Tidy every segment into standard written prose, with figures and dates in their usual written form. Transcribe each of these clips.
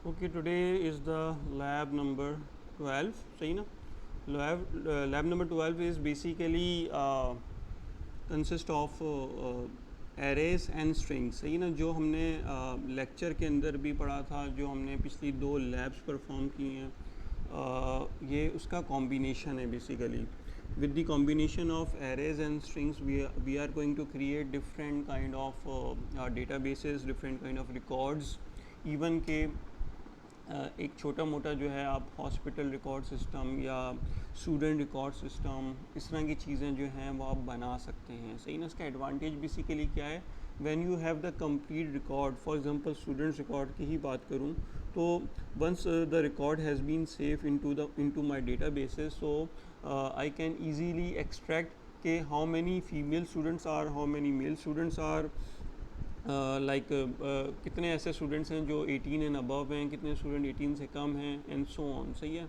Okay, today is the lab number 12, सही ना? Lab number 12 is basically consist of arrays and strings, सही ना? जो हमने लेक्चर के अंदर भी पढ़ा था, जो हमने पिछली 2 लैब्स परफॉर्म की हैं, ये उसका कॉम्बिनेशन है basically. With the combination of arrays and strings, we are going to create different kind of databases, different kind of records. Even के एक छोटा मोटा जो है आप हॉस्पिटल रिकॉर्ड सिस्टम या स्टूडेंट रिकॉर्ड सिस्टम, इस तरह की चीज़ें जो हैं वो आप बना सकते हैं. सही ना? इसका एडवांटेज बेसिकली क्या है? When you have the complete record, for example students record की ही बात करूं तो once the record has been save into my databases, so I can easily extract के how many female students are, how many male students are, like कितने ऐसे students हैं जो 18 एंड अबव हैं, कितने स्टूडेंट 18 से कम हैं, एंड सो ऑन. सही है?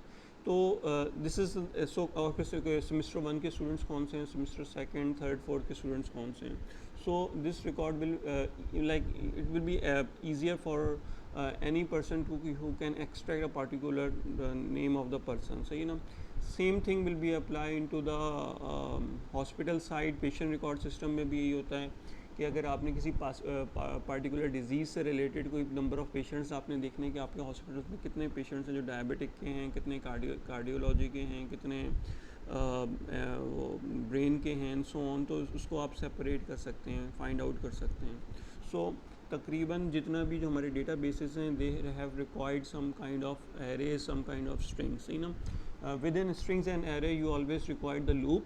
तो दिस इज़ सो. और फिर सेमेस्टर 1 के स्टूडेंट्स कौन से हैं, सेमेस्टर 2nd, 3rd, 4th के स्टूडेंट्स कौन से हैं. So this record will like it will be easier for any person who can extract a particular name of the person. So same thing will be applied into the hospital side. Patient record system में भी यही होता है कि अगर आपने किसी particular disease से रिलेटेड कोई नंबर ऑफ़ पेशेंट्स आपने देखने कि आपके हॉस्पिटल में कितने पेशेंट्स हैं जो डायबिटिक के हैं, कितने कार्डियोलॉजी के हैं, कितने ब्रेन के हैं, एंड सो ऑन. तो उसको आप सेपरेट कर सकते हैं, फाइंड आउट कर सकते हैं. सो तकरीबन जितना भी जो हमारे डेटा बेसिस हैं, they have required some kind of array, some kind of strings. You know, within strings and array you always required the loop.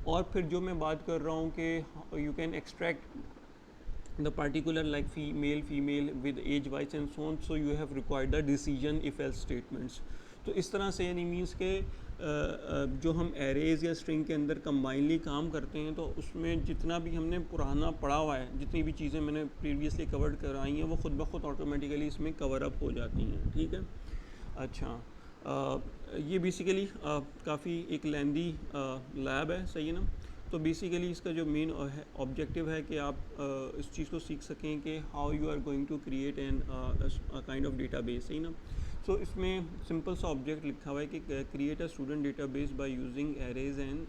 और फिर जो मैं बात कर रहा हूँ कि you can extract the particular like female with age wise and so on, so you have required the decision if else statements. तो इस तरह से यानी मीन्स के जो हम एरेज या स्ट्रिंग के अंदर कंबाइनली काम करते हैं, तो उसमें जितना भी हमने पुराना पढ़ा हुआ है, जितनी भी चीज़ें मैंने प्रीवियसली कवर्ड कराई हैं, वो खुद ब खुद ऑटोमेटिकली इसमें कवर अप हो जाती हैं. ठीक है? अच्छा, ये बेसिकली काफ़ी एक लेंदी लैब है. सही है ना? तो बेसिकली इसका जो मेन ऑब्जेक्टिव है कि आप इस चीज़ को सीख सकें कि how you are going to create an kind of database. सही ना? सो इसमें सिंपल सा ऑब्जेक्ट लिखा हुआ है कि create a student database by using arrays and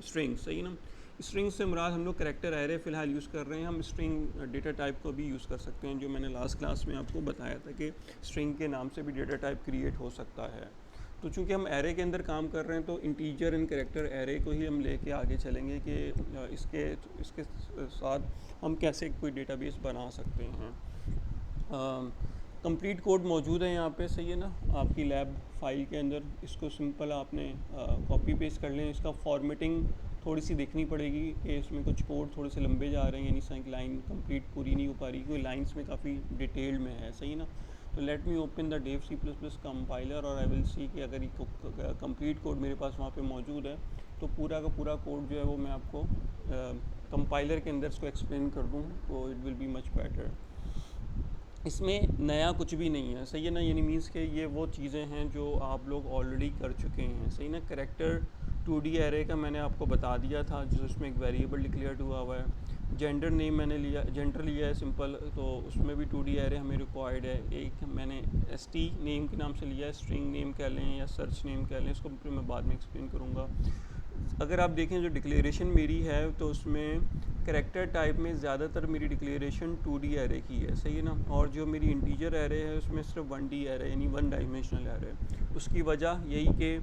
strings. सही ना? स्ट्रिंग से मुराद हम लोग करेक्टर एरे फ़िलहाल यूज़ कर रहे हैं. हम स्ट्रिंग डेटा टाइप को भी यूज़ कर सकते हैं, जो मैंने लास्ट क्लास में आपको बताया था कि स्ट्रिंग के नाम से भी डेटा टाइप क्रिएट हो सकता है. तो चूँकि हम एरे के अंदर काम कर रहे हैं, तो इंटीजर एंड करेक्टर एरे को ही हम लेके आगे चलेंगे कि इसके साथ हम कैसे कोई डेटाबेस बना सकते हैं. कंप्लीट कोड मौजूद है यहाँ पे. सही है ना? आपकी लैब फाइल के अंदर इसको सिंपल आपने कॉपी पेस्ट कर लें. इसका फॉर्मेटिंग थोड़ी सी देखनी पड़ेगी कि इसमें कुछ कोड थोड़े से लंबे जा रहे हैं, यानी एक लाइन कंप्लीट पूरी नहीं हो पा रही, कोई लाइंस में काफ़ी डिटेल्ड में है. सही ना? तो let me open the Dev C++ compiler और आई विल सी कि अगर ये कंप्लीट कोड मेरे पास वहाँ पे मौजूद है, तो पूरा का पूरा कोड जो है वो मैं आपको कंपाइलर के अंदर इसको एक्सप्लेन कर दूँ, तो it will be much better. इसमें नया कुछ भी नहीं है. सही है ना? यानी मीन्स के ये वो चीज़ें हैं जो आप लोग ऑलरेडी कर चुके हैं. सही ना? करेक्टर 2D एरे का मैंने आपको बता दिया था, जिसमें एक वेरिएबल डिक्लेयर्ड हुआ हुआ है. जेंडर नेम मैंने जेंडर लिया है सिंपल, तो उसमें भी 2D एरे हमें रिक्वायर्ड है. एक मैंने ST नेम के नाम से लिया है, स्ट्रिंग नेम कह लें या सर्च नेम कह लें, इसको फिर मैं बाद में एक्सप्लेन करूँगा. अगर आप देखें जो डिक्लेरेशन मेरी है, तो उसमें करेक्टर टाइप में ज़्यादातर मेरी डिक्लेरेशन 2D एरे की है. सही है ना? और जो मेरी इंटीजर एरे है उसमें सिर्फ 1D एरे, यानी 1 डायमेंशनल एरे. उसकी वजह यही कि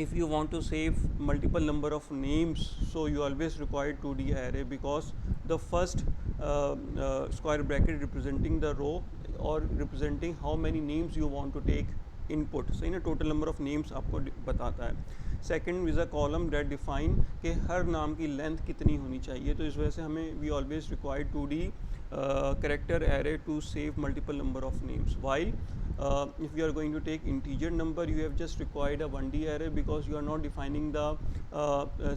if you want to save multiple number of names, so you always require 2D array, because the first square bracket representing the row or representing how many names you want to take input. सही ना? Total number of names आपको बताता है. Second is a column that define कि हर नाम की length कितनी होनी चाहिए. तो इस वजह से हमें we always require 2D character array to save multiple number of names. While if you are going to take integer number, you have just required a 1D array, because you are not defining the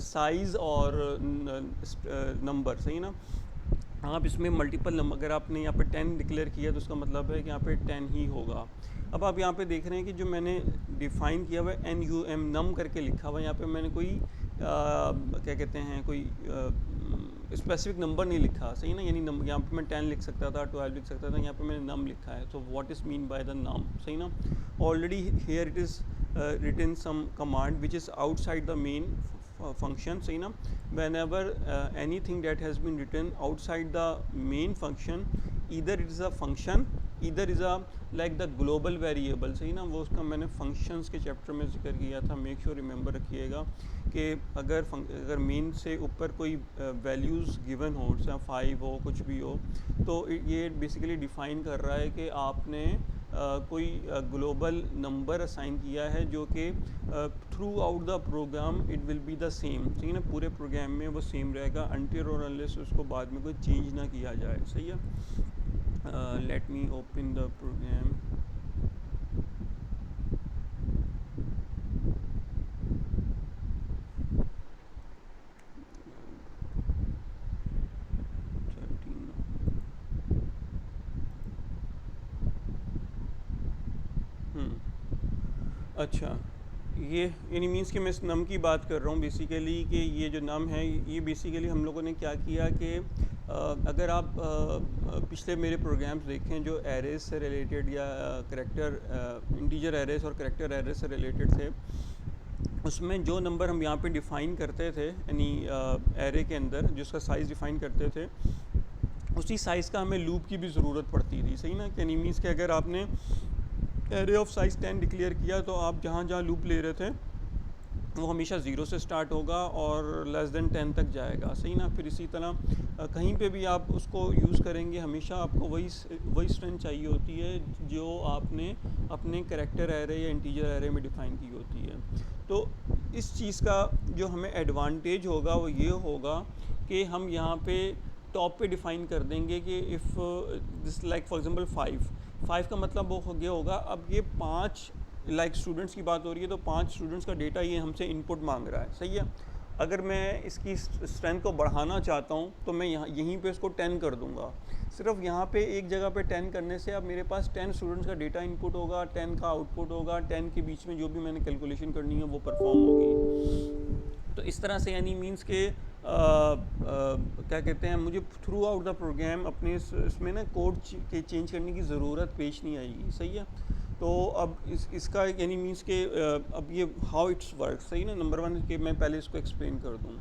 size or number. सही ना? आप इसमें multiple number, अगर आपने यहाँ पे 10 declare किया तो उसका मतलब है कि यहाँ पे 10 ही होगा. अब आप यहाँ पे देख रहे हैं कि जो मैंने डिफ़ाइन किया हुआ है NUM करके लिखा हुआ है, यहाँ पे मैंने कोई क्या कहते हैं, कोई स्पेसिफिक नंबर नहीं लिखा, सही ना, यानी यहाँ पे मैं 10 लिख सकता था, 12 लिख सकता था, यहाँ पे मैंने नम लिखा है, तो what is mean by the num, सही ना. Already here it is written some command which is outside the main function, सही ना. whenever anything that has been written outside the main function, either it is a function, either is a like the global variable, सही ना. वो उसका मैंने functions के chapter में जिक्र किया था, मेक श्योर रिमेंबर रखिएगा कि अगर मेन से ऊपर कोई वैल्यूज़ गिवन हो, जैसे 5 हो, कुछ भी हो, तो ये बेसिकली डिफ़ाइन कर रहा है कि आपने कोई ग्लोबल नंबर असाइन किया है जो कि throughout the program it will be the same, सही ना. पूरे प्रोग्राम में वो सेम रहेगा अनटिल और अनलेस उसको बाद में कोई चेंज ना किया जाए, सही है. Let me open the program. अच्छा, ये यानी मीन्स कि मैं इस नम की बात कर रहा हूँ बेसिकली, कि ये जो नम है ये बेसिकली हम लोगों ने क्या किया कि अगर आप पिछले मेरे प्रोग्राम्स देखें जो एरेज से रिलेटेड या करेक्टर इंटीजर एरेज और करेक्टर एरेज से रिलेटेड थे, उसमें जो नंबर हम यहाँ पे डिफ़ाइन करते थे यानी एरे के अंदर जिसका साइज़ डिफ़ाइन करते थे, उसी साइज़ का हमें लूप की भी ज़रूरत पड़ती थी, सही ना. यानी मीन्स कि अगर आपने एरे ऑफ साइज़ 10 डिक्लेयर किया तो आप जहाँ जहाँ लूप ले रहे थे वो हमेशा 0 से स्टार्ट होगा और लेस देन 10 तक जाएगा, सही ना. फिर इसी तरह कहीं पे भी आप उसको यूज़ करेंगे हमेशा आपको वही स्ट्रेंथ चाहिए होती है जो आपने अपने करेक्टर एरे या इंटीजर एरे में डिफ़ाइन की होती है. तो इस चीज़ का जो हमें एडवांटेज होगा वो ये होगा कि हम यहाँ पे टॉप पे डिफ़ाइन कर देंगे कि if this like for example 5 का मतलब वो ये होगा, अब ये 5 लाइक स्टूडेंट्स की बात हो रही है तो 5 स्टूडेंट्स का डेटा ये हमसे इनपुट मांग रहा है, सही है. अगर मैं इसकी स्ट्रेंथ को बढ़ाना चाहता हूँ तो मैं यहीं पे इसको 10 कर दूंगा. सिर्फ यहाँ पे एक जगह पे 10 करने से अब मेरे पास 10 स्टूडेंट्स का डेटा इनपुट होगा, 10 का आउटपुट होगा, 10 के बीच में जो भी मैंने कैलकुलेशन करनी है वो परफॉर्म होगी. तो इस तरह से यानी मीन्स के क्या कहते हैं, मुझे थ्रू आउट द प्रोग्राम अपने इसमें ना कोड के चेंज करने की ज़रूरत पेश नहीं आएगी, सही है. तो अब इसका यानी मीन्स के अब ये हाउ इट्स वर्क, सही ना. नंबर 1 के मैं पहले इसको एक्सप्लेन कर दूँ.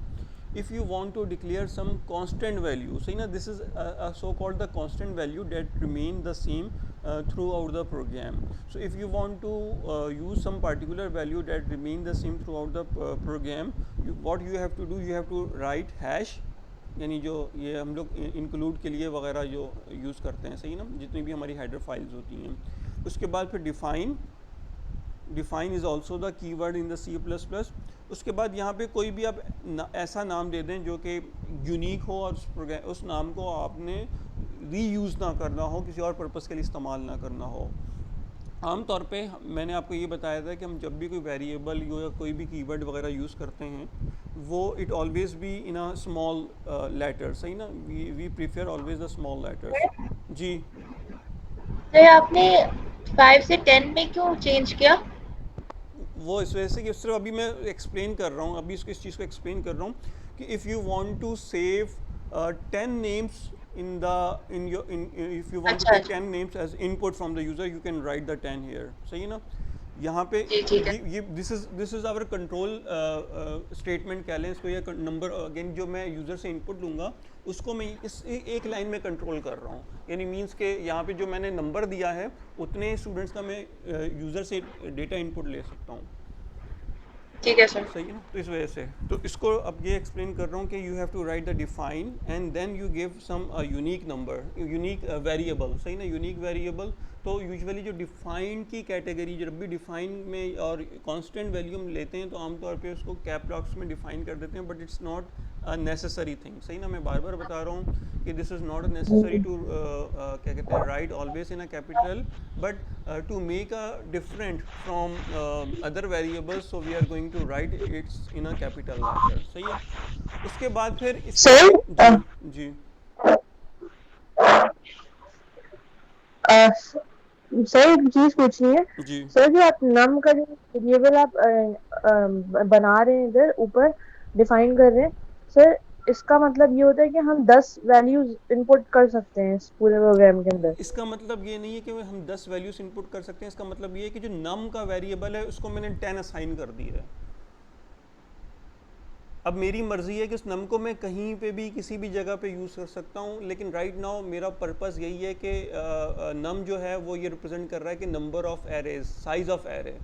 if you want to declare some constant value, so this is a so called the constant value that remain the same throughout the program. So if you want to use some particular value that remain the same throughout the program, what you have to do, you have to write hash, यानी जो ये हम लोग include के लिए वगैरह जो use करते हैं, सही ना, जितनी भी हमारी हेडर फाइल्स होती हैं. उसके बाद फिर define is also the keyword in the C++. उसके बाद यहाँ पे कोई भी आप ऐसा नाम दे दें जो कि यूनिक हो और उस नाम को आपने रीयूज़ ना करना हो, किसी और पर्पज़ के लिए इस्तेमाल ना करना हो. आम तौर पे मैंने आपको ये बताया था कि हम जब भी कोई वेरिएबल या कोई भी कीवर्ड वगैरह यूज़ करते हैं वो it always be in a small letter, सही ना. We prefer always the small letters. जी, तो आपने 5 से 10 में क्यों चेंज किया? वो इस वजह से कि सिर्फ अभी मैं एक्सप्लेन कर रहा हूँ, अभी इस चीज़ को एक्सप्लेन कर रहा हूँ कि if you want to save 10 names if you want to अच्छा take अच्छा 10 names as input from the user, you can write the 10 here, सही है ना. यहाँ पे जी ठीक है. ये this is our control statement कह लें इसको, या नंबर अगेन जो मैं यूज़र से इनपुट लूँगा उसको मैं इस एक लाइन में कंट्रोल कर रहा हूँ. यानी मीन्स के यहाँ पे जो मैंने नंबर दिया है उतने स्टूडेंट्स का मैं यूज़र से डेटा इनपुट ले सकता हूँ, ठीक है सर. सही है ना. तो इस वजह से तो इसको अब ये एक्सप्लेन कर रहा हूँ कि you have to write the define and then you give some unique number, unique variable, सही ना, यूनिक वेरिएबल. तो यूजुअली जो डिफाइन की कैटेगरी जब भी डिफाइन में और कांस्टेंट वैल्यू हम लेते हैं तो आमतौर पे उसको कैप लॉक्स में डिफाइन कर देते हैं, but it's not a necessary thing, सही ना. मैं बार बार बता रहा हूँ कि this is not necessary to क्या कहते हैं write always in a capital, but to make a different from other variables, so we are going to write it's in a capital letter, सही है. उसके बाद फिर सर जी जी सर एक चीज पूछनी है. जी सर जो आप नम का जो वेरिएबल आप बना रहे हैं इधर ऊपर डिफाइन कर रहे हैं सर, इसका मतलब ये होता है कि हम 10 वैल्यूज इनपुट कर सकते हैं इस पूरे प्रोग्राम के अंदर। इसका मतलब ये नहीं है कि हम 10 वैल्यूज इनपुट कर सकते हैं, इसका मतलब ये है कि जो नम का वेरिएबल है उसको मैंने 10 असाइन कर दिया है। अब मेरी मर्जी है कि उस नम को मैं कहीं पे भी किसी भी जगह पे यूज़ कर सकता हूँ, लेकिन राइट नाउ मेरा पर्पस यही है कि नम जो है वो ये रिप्रेजेंट कर रहा है कि number of arrays, size of array.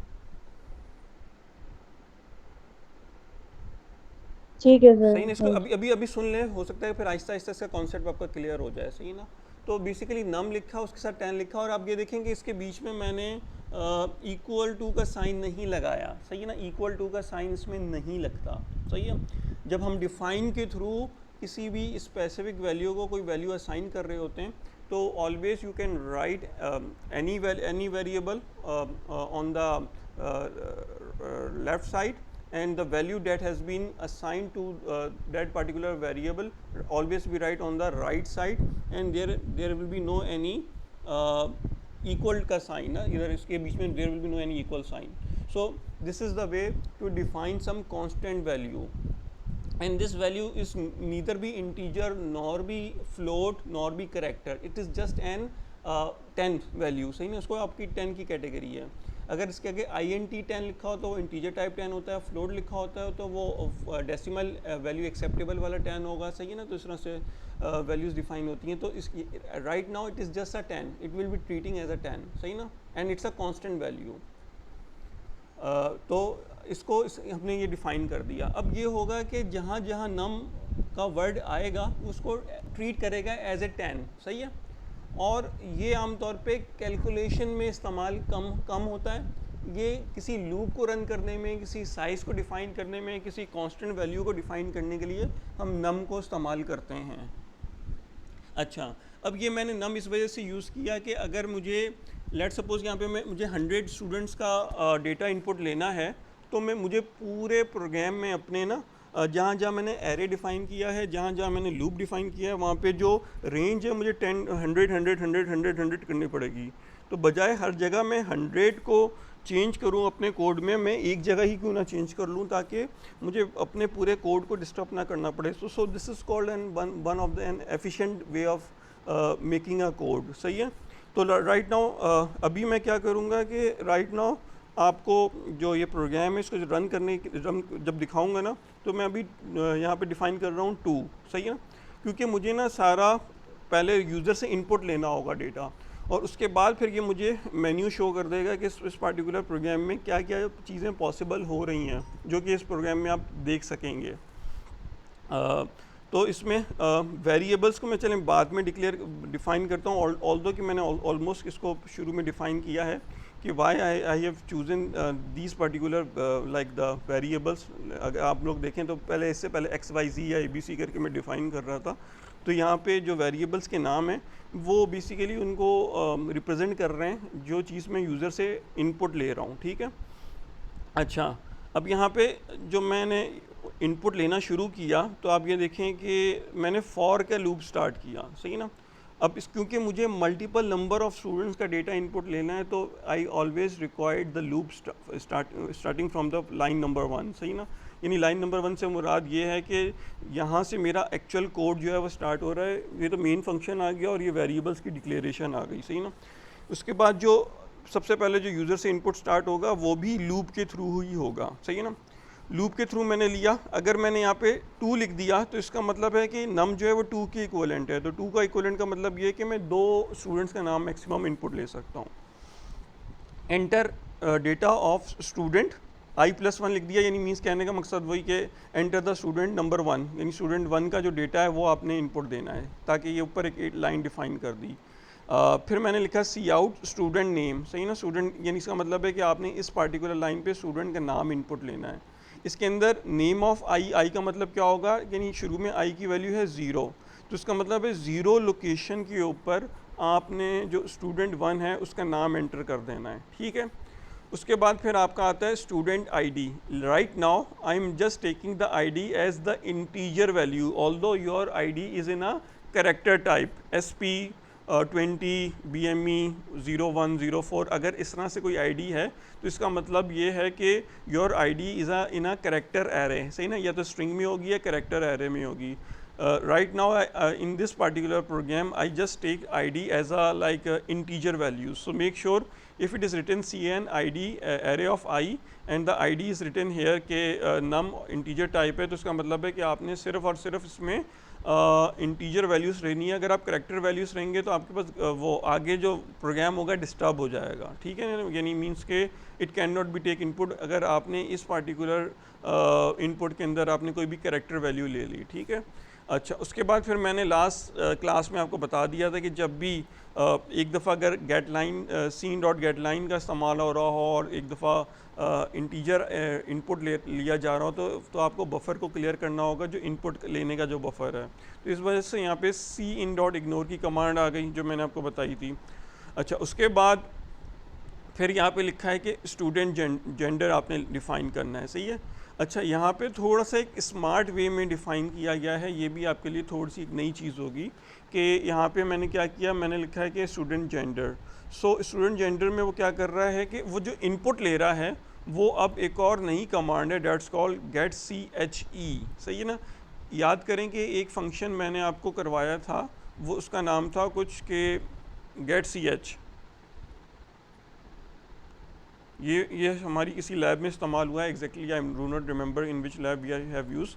ठीक है सर, सही ना? इसको हाँ अभी जी। अभी अभी सुन लें, हो सकता है फिर आहिस्ता आहिस्ता इसका कॉन्सेप्ट आपका क्लियर हो जाए। सही ना? तो बेसिकली नम लिखा, उसके साथ 10 लिखा, और आप ये देखेंगे इसके बीच में मैंने इक्वल टू का साइन नहीं लगाया। सही है ना? इक्वल टू का साइन इसमें नहीं लगता। सही है? जब हम डिफाइन के थ्रू किसी भी स्पेसिफिक वैल्यू को कोई वैल्यू असाइन कर रहे होते हैं तो always you can write any variable on the left side, and the value that has been assigned to that particular variable always be right on the right side, and there will be no any equal का sign ना, इधर इसके बीच में there will be no any equal sign. So this is the way to define some constant value, and this value is neither be integer nor be float nor be character, it is just an 10 value. सही ना? उसको आपकी 10 की category है। अगर इसके आगे int 10 लिखा हो तो वो इंटीजर टाइप 10 होता है, फ्लोट लिखा होता है तो वो डेसिमल वैल्यू एक्सेप्टेबल वाला 10 होगा। सही है ना? तो इस तरह से वैल्यूज़ डिफाइन होती हैं। तो इसकी right now it is just a 10, it will be treating as a 10। सही ना? And it's a constant value. तो इसको हमने ये डिफ़ाइन कर दिया। अब ये होगा कि जहाँ जहाँ नम का वर्ड आएगा उसको ट्रीट करेगा एज ए 10। सही है? और ये आमतौर पे कैलकुलेशन में इस्तेमाल कम होता है। ये किसी लूप को रन करने में, किसी साइज़ को डिफ़ाइन करने में, किसी कांस्टेंट वैल्यू को डिफ़ाइन करने के लिए हम नम को इस्तेमाल करते हैं। अच्छा, अब ये मैंने नम इस वजह से यूज़ किया कि अगर मुझे लेट सपोज़ यहाँ पे मुझे 100 स्टूडेंट्स का डेटा इनपुट लेना है, तो मुझे पूरे प्रोग्राम में अपने ना जहाँ जहाँ मैंने एरे डिफ़ाइन किया है, जहाँ जहाँ मैंने लूप डिफ़ाइन किया है, वहाँ पे जो रेंज है मुझे 10 100 100 100 100 100 करनी पड़ेगी। तो बजाय हर जगह मैं 100 को चेंज करूँ अपने कोड में, मैं एक जगह ही क्यों ना चेंज कर लूँ ताकि मुझे अपने पूरे कोड को डिस्टर्ब ना करना पड़े। So this is called one of the N efficient way of making a code. सही है? तो राइट नाउ अभी मैं क्या करूँगा कि राइट नाउ आपको जो ये प्रोग्राम है इसको रन करने जब दिखाऊंगा ना, तो मैं अभी यहाँ पे डिफ़ाइन कर रहा हूँ 2। सही है? क्योंकि मुझे ना सारा पहले यूज़र से इनपुट लेना होगा डेटा, और उसके बाद फिर ये मुझे मेन्यू शो कर देगा कि इस पार्टिकुलर प्रोग्राम में क्या क्या चीज़ें पॉसिबल हो रही हैं, जो कि इस प्रोग्राम में आप देख सकेंगे। तो इसमें वेरिएबल्स को मैं चलें बाद में डिफ़ाइन करता हूँ, ऑल्दो कि मैंने ऑलमोस्ट इसको शुरू में डिफ़ाइन किया है कि why I have chosen these particular like the variables. अगर आप लोग देखें तो इससे पहले XYZ या ABC करके मैं डिफ़ाइन कर रहा था। तो यहाँ पे जो वेरिएबल्स के नाम हैं वो बेसिकली उनको रिप्रेजेंट कर रहे हैं जो चीज़ मैं यूज़र से इनपुट ले रहा हूँ। ठीक है? अच्छा, अब यहाँ पे जो मैंने इनपुट लेना शुरू किया तो आप ये देखें कि मैंने फॉर का लूप स्टार्ट किया। सही ना? अब क्योंकि मुझे मल्टीपल नंबर ऑफ स्टूडेंट्स का डेटा इनपुट लेना है तो I always required the loop starting from the line number 1। सही ना? यानी लाइन नंबर 1 से मुराद ये है कि यहाँ से मेरा एक्चुअल कोड जो है वो स्टार्ट हो रहा है। ये तो मेन फंक्शन आ गया और ये वेरिएबल्स की डिक्लेरेशन आ गई। सही ना? उसके बाद जो सबसे पहले जो यूज़र से इनपुट स्टार्ट होगा वो भी लूप के थ्रू ही होगा। सही है ना? लूप के थ्रू मैंने लिया। अगर मैंने यहाँ पे 2 लिख दिया तो इसका मतलब है कि नम जो है वो 2 की इक्वलेंट है। तो 2 का इक्वलेंट का मतलब ये है कि मैं 2 स्टूडेंट्स का नाम मैक्सिमम इनपुट ले सकता हूँ। Enter data of student i+1 लिख दिया, यानी मीन्स कहने का मकसद वही कि एंटर द स्टूडेंट नंबर 1, यानी स्टूडेंट 1 का जो डेटा है वो आपने इनपुट देना है, ताकि ये ऊपर एक लाइन डिफाइन कर दी। फिर मैंने लिखा सी आउट स्टूडेंट नेम। सही ना? स्टूडेंट यानी इसका मतलब है कि आपने इस पार्टिकुलर लाइन पे स्टूडेंट का नाम इनपुट लेना है। इसके अंदर नेम ऑफ आई का मतलब क्या होगा, यानी शुरू में आई की वैल्यू है 0, तो इसका मतलब है 0 लोकेशन के ऊपर आपने जो स्टूडेंट 1 है उसका नाम एंटर कर देना है। ठीक है? उसके बाद फिर आपका आता है student ID। Right now I am just taking the ID as the integer value, although your ID is in a character type SP 20 BME 0104, अगर इस तरह से कोई आईडी है तो इसका मतलब ये है कि your ID is in a character array, सही ना, या तो स्ट्रिंग में होगी या कैरेक्टर एरे में होगी. Right now in this particular program I just take id as a like integer value, so make sure if it is written cn id array of I and the id is written here के num integer type है, तो इसका मतलब है कि आपने सिर्फ और सिर्फ इसमें इंटीजर वैल्यूज़ रहनी है. अगर आप करेक्टर वैल्यूज़ रहेंगे तो आपके पास वो आगे जो प्रोग्राम होगा डिस्टर्ब हो जाएगा, ठीक है, यानी मीन्स के it can not be take input अगर आपने इस पार्टिकुलर इनपुट के अंदर आपने कोई भी करेक्टर वैल्यू ले ली, ठीक है. अच्छा, उसके बाद फिर मैंने लास्ट क्लास में आपको बता दिया था कि जब भी एक दफ़ा अगर getline cin dot getline का इस्तेमाल हो रहा हो और एक दफ़ा इंटीजर इनपुट लिया जा रहा हो तो आपको बफ़र को क्लियर करना होगा, जो इनपुट लेने का जो बफ़र है. तो इस वजह से यहाँ पे सी इन डॉट इग्नोर की कमांड आ गई जो मैंने आपको बताई थी. अच्छा, उसके बाद फिर यहाँ पे लिखा है कि स्टूडेंट जेंडर आपने डिफ़ाइन करना है, सही है. अच्छा, यहाँ पे थोड़ा सा एक स्मार्ट वे में डिफ़ाइन किया गया है, ये भी आपके लिए थोड़ी सी एक नई चीज़ होगी कि यहाँ पे मैंने क्या किया, मैंने लिखा है कि student gender. So student gender में वो क्या कर रहा है कि वो जो इनपुट ले रहा है वो अब एक और नई कमांड है, डेट्स कॉल्ड गेट CHE, सही है ना. याद करें कि एक फंक्शन मैंने आपको करवाया था, वो उसका नाम था कुछ के गेट CH. ये हमारी किसी लैब में इस्तेमाल हुआ है, exactly I do not remember in which lab we have use.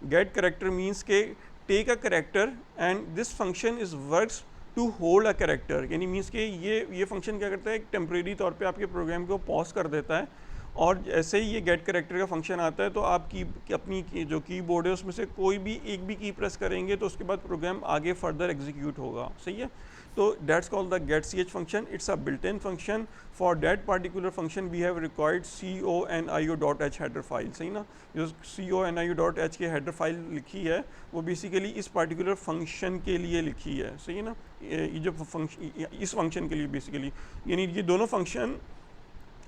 Get character means के take a character and this function is works to hold a character, यानी मीन्स के ये फंक्शन क्या करता है, एक टेम्प्रेरी तौर पे आपके प्रोग्राम को पॉज कर देता है, और जैसे ही ये गेट करेक्टर का फंक्शन आता है तो आप अपनी जो कीबोर्ड है उसमें से कोई भी एक भी की प्रेस करेंगे तो उसके बाद प्रोग्राम आगे फर्दर एग्जीक्यूट होगा, सही है. तो that's called the get CH function. It's a built in function. For that particular function we have required conio.h header file, सही ना. जो conio.h के हेडर फाइल लिखी है वो बेसिकली इस पार्टिकुलर फंक्शन के लिए लिखी है, सही है ना. ये जो फंक्शन इस फंक्शन के लिए बेसिकली, यानी ये दोनों फंक्शन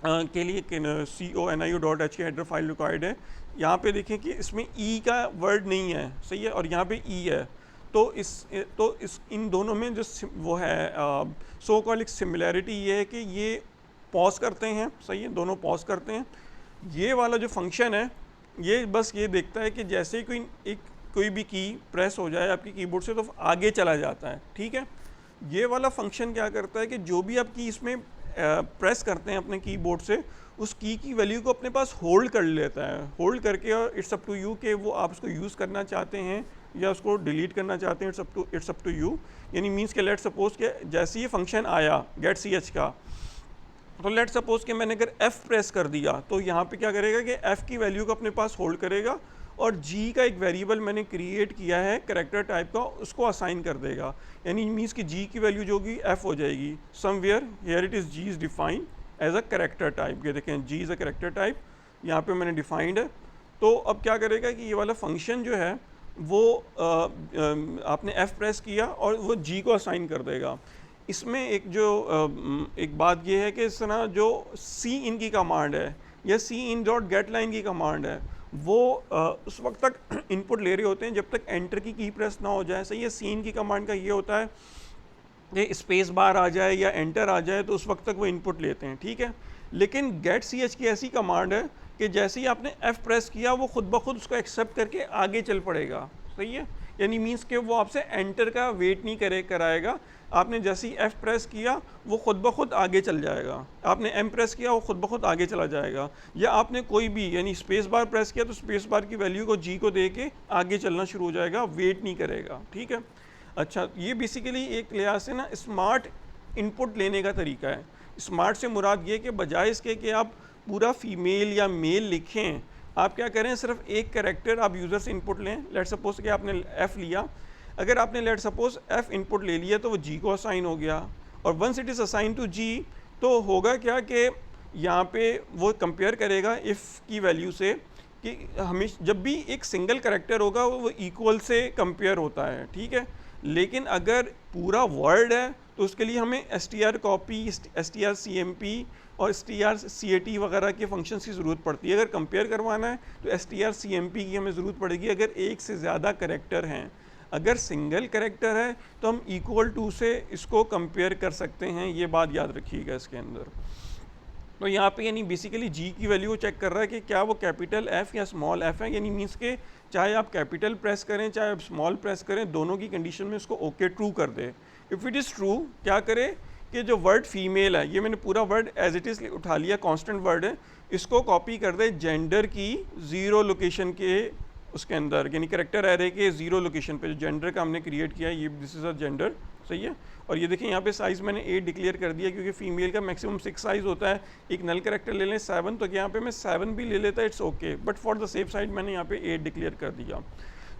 के लिए conio.h के हेडर फाइल रिक्वायर्ड है. यहाँ पे देखें कि इसमें ई का वर्ड नहीं है, सही है, और यहाँ पे ई है. तो इस इन दोनों में जो वो है सो कॉल्ड एक सिमिलैरिटी ये है कि ये पॉज करते हैं, सही है, दोनों पॉज करते हैं. ये वाला जो फंक्शन है ये बस ये देखता है कि जैसे ही कोई भी की प्रेस हो जाए आपकी कीबोर्ड से तो आगे चला जाता है, ठीक है. ये वाला फंक्शन क्या करता है कि जो भी आप की इसमें प्रेस करते हैं अपने कीबोर्ड से, उस की वैल्यू को अपने पास होल्ड कर लेता है. होल्ड करके, और इट्स अप टू यू कि वो आप उसको यूज़ करना चाहते हैं या उसको डिलीट करना चाहते हैं, इट्स अप टू यू. यानी मीन्स के लेट सपोज के जैसे ये फंक्शन आया गेट CH का, तो लेट सपोज कि मैंने अगर F प्रेस कर दिया तो यहाँ पे क्या करेगा कि F की वैल्यू को अपने पास होल्ड करेगा और G का एक वेरिएबल मैंने क्रिएट किया है करेक्टर टाइप का, उसको असाइन कर देगा. यानी मीन्स कि G की वैल्यू जो होगी F हो जाएगी. Somewhere here it is G is defined as a character type. ये देखें G is a character type, यहाँ पे मैंने डिफाइंड है. तो अब क्या करेगा कि ये वाला फंक्शन जो है वो आपने F प्रेस किया और वो G को असाइन कर देगा. इसमें एक बात ये है कि इस तरह जो cin की कमांड है या cin.getLine की कमांड है वो उस वक्त तक इनपुट ले रहे होते हैं जब तक एंटर की प्रेस ना हो जाए, सही है. cin की कमांड का ये होता है कि स्पेस बार आ जाए या एंटर आ जाए तो उस वक्त तक वो इनपुट लेते हैं, ठीक है. लेकिन गेट CH की ऐसी कमांड है कि जैसे ही आपने F प्रेस किया वो खुद ब खुद उसको एक्सेप्ट करके आगे चल पड़ेगा, सही है. यानी मीन्स कि वो आपसे एंटर का वेट नहीं कराएगा. आपने जैसे ही F प्रेस किया वो खुद ब खुद आगे चल जाएगा, आपने M प्रेस किया वो खुद ब खुद आगे चला जाएगा, या आपने कोई भी यानी स्पेस बार प्रेस किया तो स्पेस बार की वैल्यू को G को दे के आगे चलना शुरू हो जाएगा, वेट नहीं करेगा, ठीक है. अच्छा, ये बेसिकली एक लिहाज से ना स्मार्ट इनपुट लेने का तरीका है. स्मार्ट से मुराद ये कि बजाय इसके कि आप पूरा फीमेल या मेल लिखें, आप क्या करें, सिर्फ एक कैरेक्टर आप यूज़र से इनपुट लें. लेट सपोज कि आपने F लिया, अगर आपने लेट सपोज F इनपुट ले लिया तो वो G को असाइन हो गया, और once it is assign to G तो होगा क्या कि यहाँ पे वो कंपेयर करेगा इफ़ की वैल्यू से कि हमेशा जब भी एक सिंगल कैरेक्टर होगा वो इक्वल से कंपेयर होता है, ठीक है. लेकिन अगर पूरा वर्ड है तो उसके लिए हमें strcopy, strcmp और strcat वगैरह के फंक्शंस की ज़रूरत पड़ती है. अगर कंपेयर करवाना है तो strcmp की हमें ज़रूरत पड़ेगी अगर एक से ज़्यादा कैरेक्टर हैं. अगर सिंगल कैरेक्टर है तो हम इक्वल टू से इसको कंपेयर कर सकते हैं, ये बात याद रखिएगा इसके अंदर। तो यहाँ पे यानी बेसिकली जी की वैल्यू चेक कर रहा है कि क्या वो कैपिटल एफ या स्मॉल एफ है, यानी मीन्स के चाहे आप कैपिटल प्रेस करें चाहे आप स्मॉल प्रेस करें, दोनों की कंडीशन में इसको ओके ट्रू कर दे। इफ़ इट इज़ ट्रू क्या करे कि जो वर्ड फीमेल है, ये मैंने पूरा वर्ड एज इट इज़ उठा लिया, कांस्टेंट वर्ड है, इसको कॉपी कर दे जेंडर की 0 लोकेशन के उसके अंदर, यानी करेक्टर एरे के 0 लोकेशन पे जो जेंडर का हमने क्रिएट किया है, ये दिस इज़ अ जेंडर, सही है। और ये देखिए यहाँ पे साइज़ मैंने 8 डिक्लेयर कर दिया क्योंकि फीमेल का मैक्सिमम 6 साइज़ होता है। एक नल करेक्टर ले लें 7, तो यहाँ पे मैं 7 भी ले लेता, it's okay, but for the safe side मैंने यहाँ पे 8 डिक्लेयर कर दिया।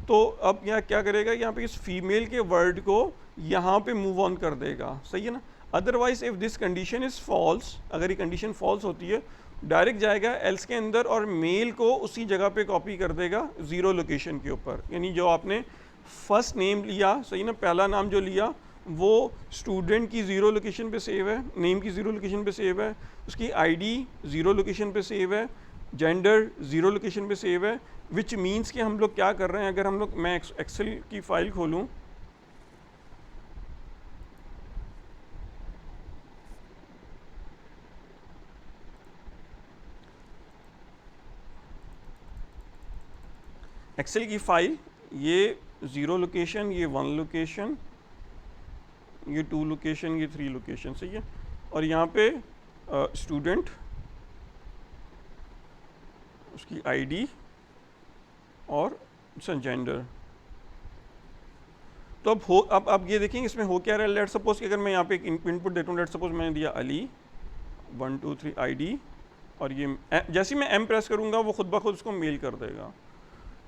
तो अब यहाँ क्या करेगा, यहाँ पे इस फीमेल के वर्ड को यहाँ पे मूव ऑन कर देगा, सही है ना। Otherwise if this condition is false, अगर ये कंडीशन फॉल्स होती है डायरेक्ट जाएगा एल्स के अंदर और मेल को उसी जगह पे कॉपी कर देगा 0 लोकेशन के ऊपर, यानी जो आपने फर्स्ट नेम लिया, सही ना, पहला नाम जो लिया वो स्टूडेंट की 0 लोकेशन पे सेव है, नेम की 0 लोकेशन पे सेव है, उसकी आईडी 0 लोकेशन पे सेव है, जेंडर 0 लोकेशन पे सेव है, विच मीन्स कि हम लोग क्या कर रहे हैं, अगर हम लोग, मैं एक्सेल की फाइल खोलूँ, एक्सेल की फाइल, ये 0 लोकेशन, ये 1 लोकेशन, ये 2 लोकेशन, ये 3 लोकेशन, सही है। और यहाँ पे स्टूडेंट, उसकी आईडी और जेंडर। तो अब ये देखेंगे इसमें हो क्या रहा है। लेट सपोज कि अगर मैं यहाँ पे एक इनपुट देता हूँ, लेट सपोज मैंने दिया अली 1 2 3 आईडी, और ये जैसे ही मैं एम प्रेस करूँगा वो खुद ब खुद उसको मेल कर देगा।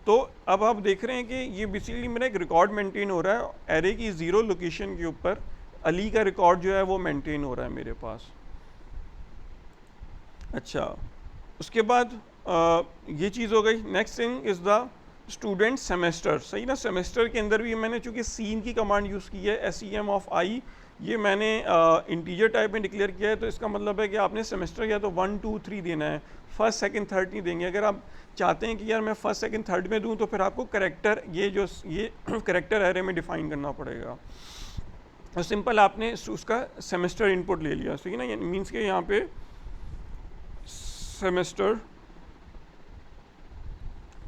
तो अब आप देख रहे हैं कि ये बेसिकली मेरा एक रिकॉर्ड मेंटेन हो रहा है एरे की 0 लोकेशन के ऊपर, अली का रिकॉर्ड जो है वो मेंटेन हो रहा है मेरे पास। अच्छा, उसके बाद ये चीज़ हो गई। Next thing is the student semester, सही ना। सेमेस्टर के अंदर भी मैंने चूँकि सीन की कमांड यूज़ की है, SEM ऑफ आई, ये मैंने इंटीजर टाइप में डिक्लेयर किया है, तो इसका मतलब है कि आपने सेमेस्टर या तो 1 2 3 देना है, फर्स्ट सेकंड थर्ड नहीं देंगे। अगर आप चाहते हैं कि यार मैं फर्स्ट सेकंड थर्ड में दूं तो फिर आपको करेक्टर, ये करेक्टर एरे में डिफाइन करना पड़ेगा। तो सिंपल आपने उसका सेमेस्टर इनपुट ले लिया, सही ना, ये मीन्स के यहाँ पे सेमेस्टर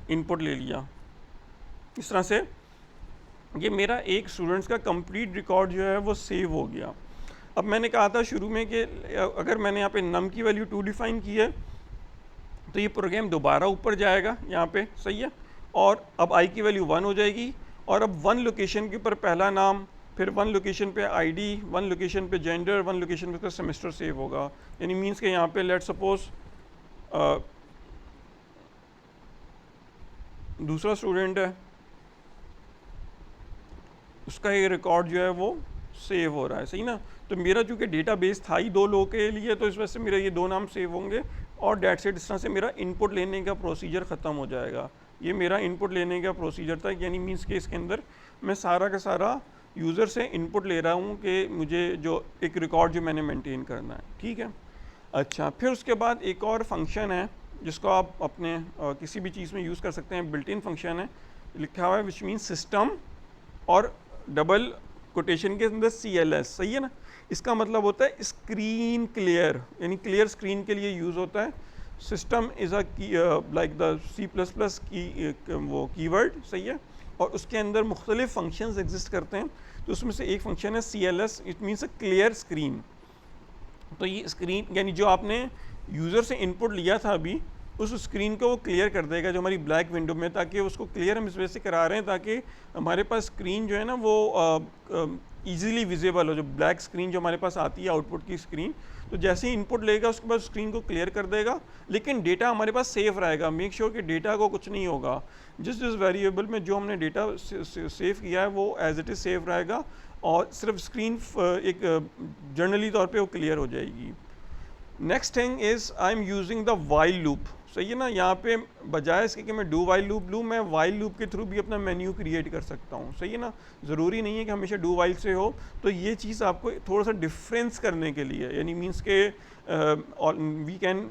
इनपुट ले लिया। इस तरह से ये मेरा एक स्टूडेंट्स का कंप्लीट रिकॉर्ड जो है वो सेव हो गया। अब मैंने कहा था शुरू में कि अगर मैंने यहाँ पे नम की वैल्यू 2 डिफाइन की है तो ये प्रोग्राम दोबारा ऊपर जाएगा यहाँ पे, सही है, और अब आई की वैल्यू 1 हो जाएगी, और अब 1 लोकेशन के ऊपर पहला नाम, फिर 1 लोकेशन पे आईडी, 1 लोकेशन पे जेंडर, 1 लोकेशन पे उसका सेमेस्टर सेव होगा। यानी मीन्स के यहाँ पे लेट सपोज दूसरा स्टूडेंट है, उसका ये रिकॉर्ड जो है वो सेव हो रहा है, सही ना। तो मेरा चूँकि डेटाबेस था ही 2 लोगों के लिए, तो इस वजह से मेरे ये 2 नाम सेव होंगे और डेट्स इट। इस तरह से मेरा इनपुट लेने का प्रोसीजर ख़त्म हो जाएगा। ये मेरा इनपुट लेने का प्रोसीजर था, यानी मीन्स के इसके अंदर मैं सारा का सारा यूज़र से इनपुट ले रहा हूँ कि मुझे जो एक रिकॉर्ड जो मैंने मेंटेन करना है, ठीक है। अच्छा, फिर उसके बाद एक और फंक्शन है जिसको आप अपने किसी भी चीज़ में यूज़ कर सकते हैं, बिल्ट इन फंक्शन है, लिखा हुआ है विच मीन सिस्टम और डबल कोटेशन के अंदर CLS, सही है ना। इसका मतलब होता है स्क्रीन क्लियर, यानी क्लियर स्क्रीन के लिए यूज़ होता है। System is a like the C++ की वो कीवर्ड, सही है, और उसके अंदर मुख्तलिफ फंक्शंस एग्जिस्ट करते हैं। तो उसमें से एक फंक्शन है CLS, it means a clear screen. तो ये स्क्रीन यानी जो आपने यूज़र से इनपुट लिया था अभी, उस स्क्रीन को वो क्लियर कर देगा जो हमारी ब्लैक विंडो में, ताकि उसको क्लियर हम इस वजह से करा रहे हैं ताकि हमारे पास स्क्रीन जो है ना वो ईज़िली विजिबल हो। जो ब्लैक स्क्रीन जो हमारे पास आती है आउटपुट की स्क्रीन, तो जैसे ही इनपुट लेगा उसके बाद स्क्रीन को क्लियर कर देगा, लेकिन डेटा हमारे पास सेफ रहेगा। मेक श्योर कि डेटा को कुछ नहीं होगा, जिस वेरिएबल में जो हमने डेटा सेव किया है वो एज इट इज़ सेव रहेगा, और सिर्फ स्क्रीन एक जनरली तौर पे वो क्लियर हो जाएगी। Next thing is I am using the while loop, सही है ना। यहाँ पे बजाय इसके कि मैं डू वाइल लूप लूँ, मैं वाइल लूप के थ्रू भी अपना मेन्यू क्रिएट कर सकता हूँ, सही है ना। ज़रूरी नहीं है कि हमेशा डू वाइल से हो। तो ये चीज़ आपको थोड़ा सा डिफरेंस करने के लिए, यानी मीन्स के we can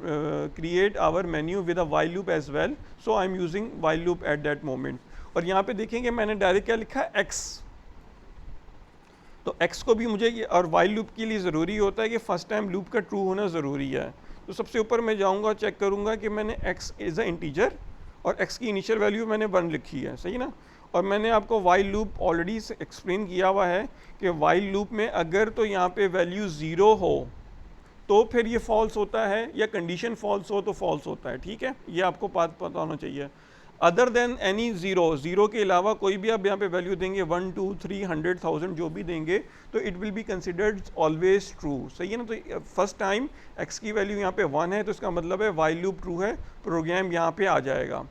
create our menu with a while loop as well, so I am using while loop at that moment. और यहाँ पे देखेंगे मैंने डायरेक्ट क्या लिखा है, x। तो x को भी मुझे ये, और वाइल लूप के लिए ज़रूरी होता है कि फर्स्ट टाइम लूप का ट्रू होना ज़रूरी है। तो सबसे ऊपर मैं जाऊँगा, चेक करूँगा कि मैंने x इज़ अ इंटीजर और x की इनिशियल वैल्यू मैंने 1 लिखी है, सही ना। और मैंने आपको वाइल लूप ऑलरेडी एक्सप्लेन किया हुआ है कि वाइल लूप में अगर तो यहाँ पे वैल्यू 0 हो तो फिर ये फॉल्स होता है, या कंडीशन फॉल्स हो तो फॉल्स होता है, ठीक है। ये आपको पता होना चाहिए। अदर देन एनी ज़ीरो के अलावा कोई भी आप यहाँ पे वैल्यू देंगे 1 2 3 100,000 जो भी देंगे तो it will be considered always true, सही है ना। तो फर्स्ट टाइम x की वैल्यू यहाँ पे 1 है तो इसका मतलब है वाइल लूप ट्रू है, प्रोग्राम यहाँ पे आ जाएगा।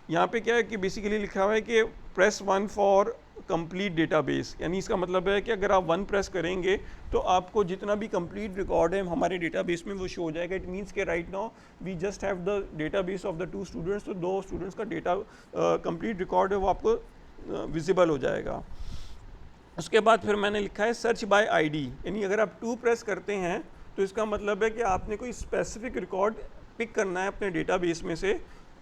यहाँ पे क्या है कि बेसिकली लिखा हुआ है कि प्रेस 1 फॉर कंप्लीट डेटाबेस, यानी इसका मतलब है कि अगर आप 1 प्रेस करेंगे तो आपको जितना भी कंप्लीट रिकॉर्ड है हमारे डेटाबेस में वो शो हो जाएगा। इट मींस कि right now we just have the database of the 2 students, तो 2 स्टूडेंट्स का डेटा कंप्लीट रिकॉर्ड है वो आपको विजिबल हो जाएगा। उसके बाद फिर मैंने लिखा है सर्च बाय आईडी, यानी अगर आप 2 प्रेस करते हैं तो इसका मतलब है कि आपने कोई स्पेसिफिक रिकॉर्ड पिक करना है अपने डेटाबेस में से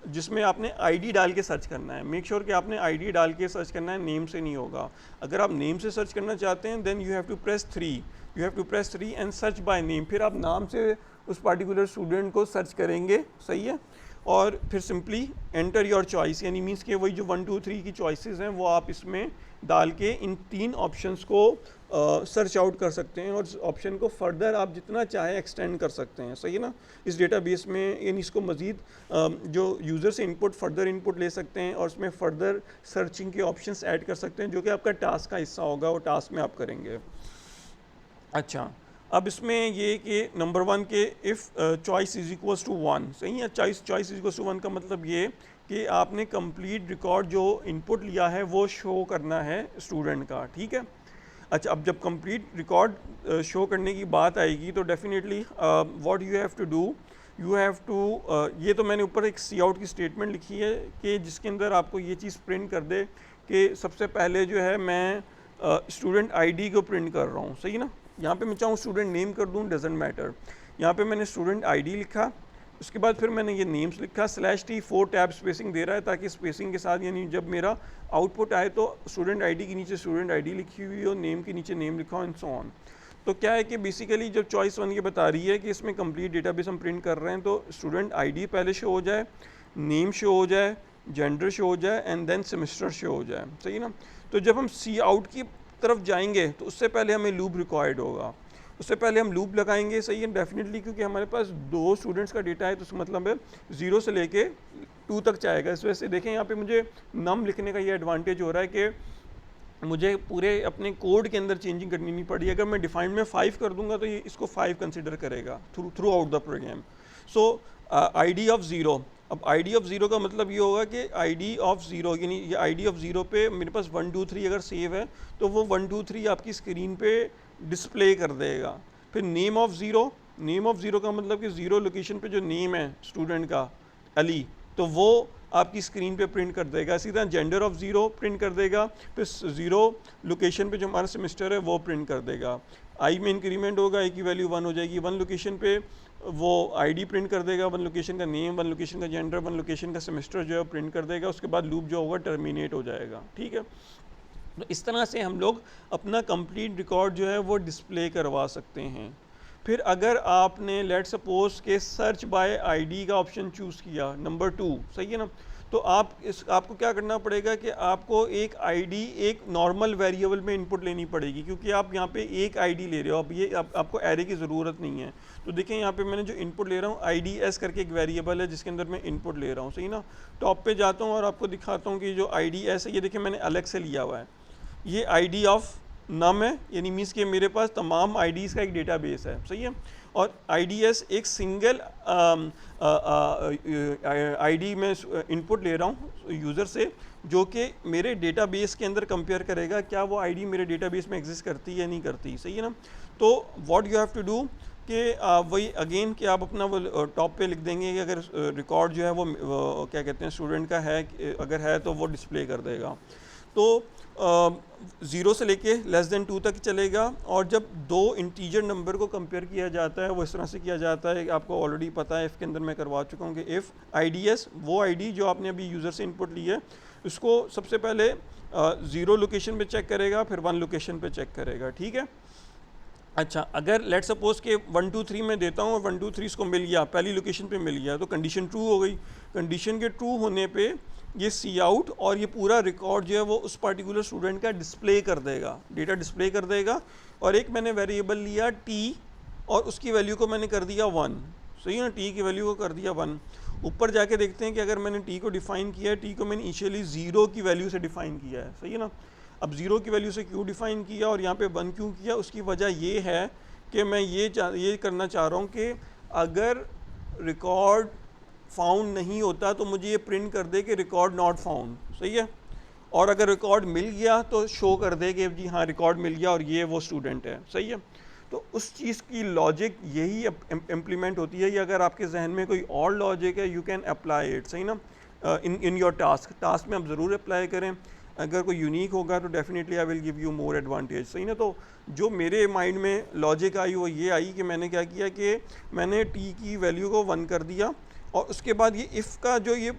जिसमें आपने आईडी डाल के सर्च करना है। मेक श्योर कि आपने आईडी डाल के सर्च करना है, नेम से नहीं होगा। अगर आप नेम से सर्च करना चाहते हैं then you have to press 3 and search by name, फिर आप नाम से उस पार्टिकुलर स्टूडेंट को सर्च करेंगे, सही है। और फिर सिंपली एंटर योर चॉइस, यानी मीन्स कि वही जो 1 2 3 की चॉइसेस हैं वो आप इसमें डाल के इन 3 ऑप्शंस को सर्च आउट कर सकते हैं और ऑप्शन को फर्दर आप जितना चाहे एक्सटेंड कर सकते हैं, सही है ना। इस डेटाबेस में यानी इसको मज़ीद जो यूज़र से इनपुट फर्दर इनपुट ले सकते हैं और उसमें फर्दर सर्चिंग के ऑप्शंस ऐड कर सकते हैं जो कि आपका टास्क का हिस्सा होगा, वो टास्क में आप करेंगे। अच्छा, अब इसमें ये कि नंबर 1 के if choice is equals to 1, सही है। चॉइस इज इक्वल्स टू 1 का मतलब ये कि आपने कंप्लीट रिकॉर्ड जो इनपुट लिया है वो शो करना है स्टूडेंट का, ठीक है। अच्छा, अब जब कंप्लीट रिकॉर्ड शो करने की बात आएगी तो definitely what you have to do, you have to, ये तो मैंने ऊपर एक सी आउट की स्टेटमेंट लिखी है कि जिसके अंदर आपको ये चीज़ प्रिंट कर दे कि सबसे पहले जो है मैं स्टूडेंट आईडी को प्रिंट कर रहा हूँ, सही ना। यहाँ पे मैं चाहूँ स्टूडेंट नेम कर दूँ, डजेंट मैटर। यहाँ पे मैंने स्टूडेंट आईडी लिखा, उसके बाद फिर मैंने ये नेम्स लिखा, /t 4 टैब स्पेसिंग दे रहा है ताकि स्पेसिंग के साथ यानी जब मेरा आउटपुट आए तो स्टूडेंट आईडी के नीचे स्टूडेंट आईडी लिखी हुई हो, नेम के नीचे नेम लिखा हो एंड सो ऑन। तो क्या है कि बेसिकली जब चॉइस 1 ये बता रही है कि इसमें कंप्लीट डेटाबेस हम प्रिंट कर रहे हैं तो स्टूडेंट आईडी पहले शो हो जाए, नेम शो हो जाए, जेंडर शो हो जाए एंड देन सेमेस्टर शो हो जाए, सही ना। तो जब हम सी आउट की तरफ जाएंगे तो उससे पहले हमें लूप रिक्वायर्ड होगा, उससे पहले हम लूप लगाएंगे, सही है, डेफिनेटली, क्योंकि हमारे पास 2 स्टूडेंट्स का डेटा है तो उसका मतलब है 0 से लेके 2 तक जाएगा। इस वजह से देखें यहाँ पे मुझे नम लिखने का ये एडवांटेज हो रहा है कि मुझे पूरे अपने कोड के अंदर चेंजिंग करनी नहीं पड़ी। अगर मैं डिफाइंड में 5 कर दूंगा तो ये इसको 5 कंसिडर करेगा throughout the program. So ID of 0, अब आईडी ऑफ 0 का मतलब ये होगा कि आईडी ऑफ 0 यानी ये आईडी ऑफ 0 पे मेरे पास 1 2 3 अगर सेव है तो वो 1 2 3 आपकी स्क्रीन पे डिस्प्ले कर देगा। फिर नेम ऑफ 0 का मतलब कि 0 लोकेशन पे जो नेम है स्टूडेंट का अली, तो वो आपकी स्क्रीन पे प्रिंट कर देगा। इसी तरह जेंडर ऑफ 0 प्रिंट कर देगा, फिर 0 लोकेशन पे जो हमारा सेमेस्टर है वो प्रिंट कर देगा। आई में इंक्रीमेंट होगा, आई की वैल्यू 1 हो जाएगी। 1 लोकेशन पे वो आईडी प्रिंट कर देगा, 1 लोकेशन का नेम, 1 लोकेशन का जेंडर, 1 लोकेशन का सेमेस्टर जो है प्रिंट कर देगा। उसके बाद लूप जो होगा टर्मिनेट हो जाएगा, ठीक है। तो इस तरह से हम लोग अपना कंप्लीट रिकॉर्ड जो है वो डिस्प्ले करवा सकते हैं। फिर अगर आपने लेट सपोज के सर्च बाय आईडी का ऑप्शन चूज़ किया नंबर 2, सही है ना, तो आपको क्या करना पड़ेगा कि आपको एक आईडी एक नॉर्मल वेरिएबल में इनपुट लेनी पड़ेगी, क्योंकि आप यहाँ पे एक आईडी ले रहे हो। अब ये आपको एरे की ज़रूरत नहीं है। तो देखें यहाँ पे मैंने जो इनपुट ले रहा हूँ IDS करके एक वेरिएबल है जिसके अंदर मैं इनपुट ले रहा हूँ, सही ना। टॉप पे जाता हूँ और आपको दिखाता हूँ कि जो IDS है ये देखिए मैंने अलग से लिया हुआ है। ये आईडी ऑफ नम है, यानी मीन्स कि मेरे पास तमाम आईडीज़ का एक डेटाबेस है, सही है। और IDS एक सिंगल आईडी में इनपुट ले रहा हूँ यूज़र से, जो कि मेरे डेटाबेस के अंदर कंपेयर करेगा क्या वो आईडी मेरे डेटाबेस में एग्जिस्ट करती है या नहीं करती, सही है ना। तो what you have to do कि वही अगेन कि आप अपना वो टॉप पे लिख देंगे कि अगर रिकॉर्ड जो है वो क्या कहते हैं स्टूडेंट का है, अगर है तो वो डिस्प्ले कर देगा। तो ज़ीरो से लेके लेस देन 2 तक चलेगा। और जब दो इंटीजर नंबर को कंपेयर किया जाता है वो इस तरह से किया जाता है, आपको ऑलरेडी पता है, इफ़ के अंदर मैं करवा चुका हूँ कि इफ़ IDS, वो ID जो आपने अभी यूज़र से इनपुट ली है, उसको सबसे पहले 0 लोकेशन पे चेक करेगा, फिर 1 लोकेशन पे चेक करेगा, ठीक है। अच्छा, अगर लेट सपोज के 1 2 3 में देता हूँ और 1 2 3 इसको मिल गया, पहली लोकेशन पे मिल गया, तो कंडीशन ट्रू हो गई। कंडीशन के ट्रू होने पे ये सी आउट और ये पूरा रिकॉर्ड जो है वो उस पर्टिकुलर स्टूडेंट का डिस्प्ले कर देगा, डेटा डिस्प्ले कर देगा। और एक मैंने वेरिएबल लिया टी और उसकी वैल्यू को मैंने कर दिया 1, सही है ना, टी की वैल्यू को कर दिया 1। ऊपर जाके देखते हैं कि अगर मैंने टी को डिफ़ाइन किया है, टी को मैंने इनिशियली 0 की वैल्यू से डिफ़ाइन किया है, सही है ना। अब 0 की वैल्यू से क्यों डिफ़ाइन किया और यहाँ पे 1 क्यों किया, उसकी वजह ये है कि मैं ये करना चाह रहा हूँ कि अगर रिकॉर्ड फाउंड नहीं होता तो मुझे ये प्रिंट कर दे कि रिकॉर्ड नॉट फाउंड, सही है। और अगर रिकॉर्ड मिल गया तो शो कर दे कि जी हाँ रिकॉर्ड मिल गया और ये वो स्टूडेंट है, सही है। तो उस चीज़ की लॉजिक यही इम्प्लीमेंट होती है। या अगर आपके जहन में कोई और लॉजिक है, यू कैन अप्लाई इट, सही ना, इन योर टास्क में आप ज़रूर अप्लाई करें। अगर कोई यूनिक होगा तो definitely I will give you more advantage, सही ना। तो जो मेरे माइंड में लॉजिक आई वो ये आई कि मैंने क्या किया कि मैंने टी की वैल्यू को 1 कर दिया और उसके बाद ये इफ़ का जो ये